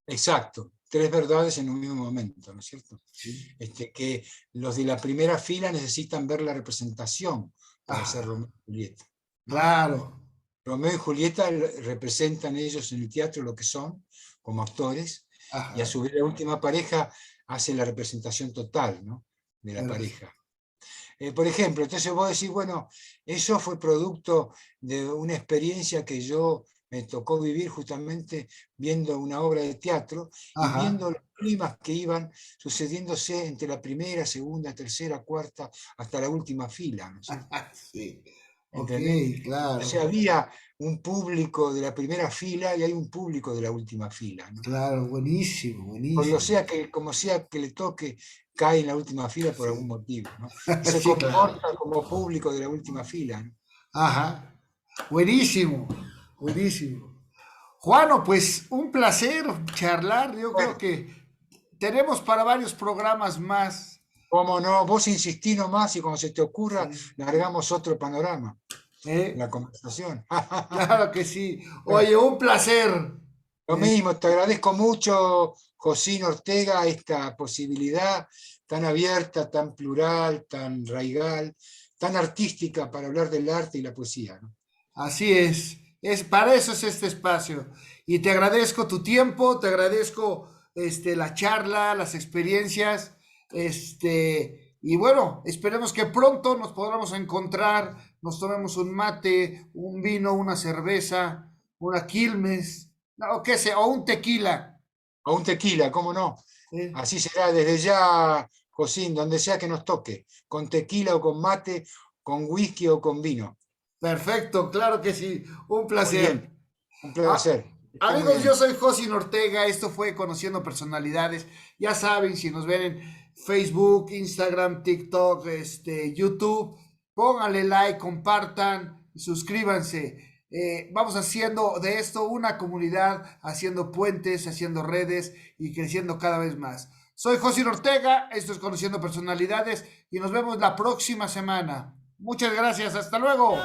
Speaker 2: Exacto. Tres verdades en un mismo momento, ¿no es cierto?
Speaker 1: Sí.
Speaker 2: Que los de la primera fila necesitan ver la representación para ser
Speaker 1: Ajá,
Speaker 2: Romeo y Julieta, ¿no?
Speaker 1: claro.
Speaker 2: Romeo y Julieta representan ellos en el teatro lo que son como actores, y a
Speaker 1: Ajá.
Speaker 2: su vez la última pareja hace la representación total, ¿no? De la
Speaker 1: Pero,
Speaker 2: pareja. Por ejemplo, entonces vos decís: bueno, eso fue producto de una experiencia que yo me tocó vivir justamente viendo una obra de teatro y
Speaker 1: ajá.
Speaker 2: viendo los climas que iban sucediéndose entre la primera, segunda, tercera, cuarta, hasta la última fila, ¿no es cierto?
Speaker 1: Sí. Ok,
Speaker 2: ¿entendés? O
Speaker 1: claro,
Speaker 2: sea, había un público de la primera fila y hay un público de la última fila, ¿no?
Speaker 1: claro, buenísimo,
Speaker 2: Por lo
Speaker 1: buenísimo.
Speaker 2: sea que, como sea que le toque, cae en la última fila por algún
Speaker 1: Sí,
Speaker 2: motivo, ¿no? Y se
Speaker 1: sí, claro.
Speaker 2: comporta como público de la última fila, ¿no?
Speaker 1: Ajá, buenísimo, buenísimo. Juano, pues un placer charlar. Yo creo
Speaker 2: Bueno,
Speaker 1: que tenemos para varios programas más.
Speaker 2: cómo no, vos insistí nomás y cuando se te ocurra,
Speaker 1: Sí.
Speaker 2: largamos otro panorama en
Speaker 1: ¿Eh?
Speaker 2: la conversación.
Speaker 1: Claro que sí.
Speaker 2: Bueno,
Speaker 1: Oye, un placer.
Speaker 2: lo mismo, te agradezco mucho, Josín Ortega, esta posibilidad tan abierta, tan plural, tan raigal, tan artística para hablar del arte y la poesía, ¿no?
Speaker 1: Así es para eso es este espacio. Y te agradezco tu tiempo, te agradezco la charla, las experiencias, y bueno, esperemos que pronto nos podamos encontrar, nos tomemos un mate, un vino, una cerveza, una quilmes, no, o qué sé, o un tequila.
Speaker 2: O un tequila, ¿cómo no?
Speaker 1: ¿Eh?
Speaker 2: Así será desde ya, Josín, donde sea que nos toque, con tequila o con mate, con whisky o con vino.
Speaker 1: Perfecto, claro que sí, un
Speaker 2: Muy bien,
Speaker 1: placer.
Speaker 2: un
Speaker 1: Ah,
Speaker 2: placer. Esté muy
Speaker 1: amigos, yo
Speaker 2: bien.
Speaker 1: soy José Ortega, esto fue Conociendo Personalidades. Ya saben, si nos ven en Facebook, Instagram, TikTok, YouTube, pónganle like, compartan, suscríbanse. Vamos haciendo de esto una comunidad, haciendo puentes, haciendo redes y creciendo cada vez más. Soy José Ortega, esto es Conociendo Personalidades y nos vemos la próxima semana. Muchas gracias, hasta luego.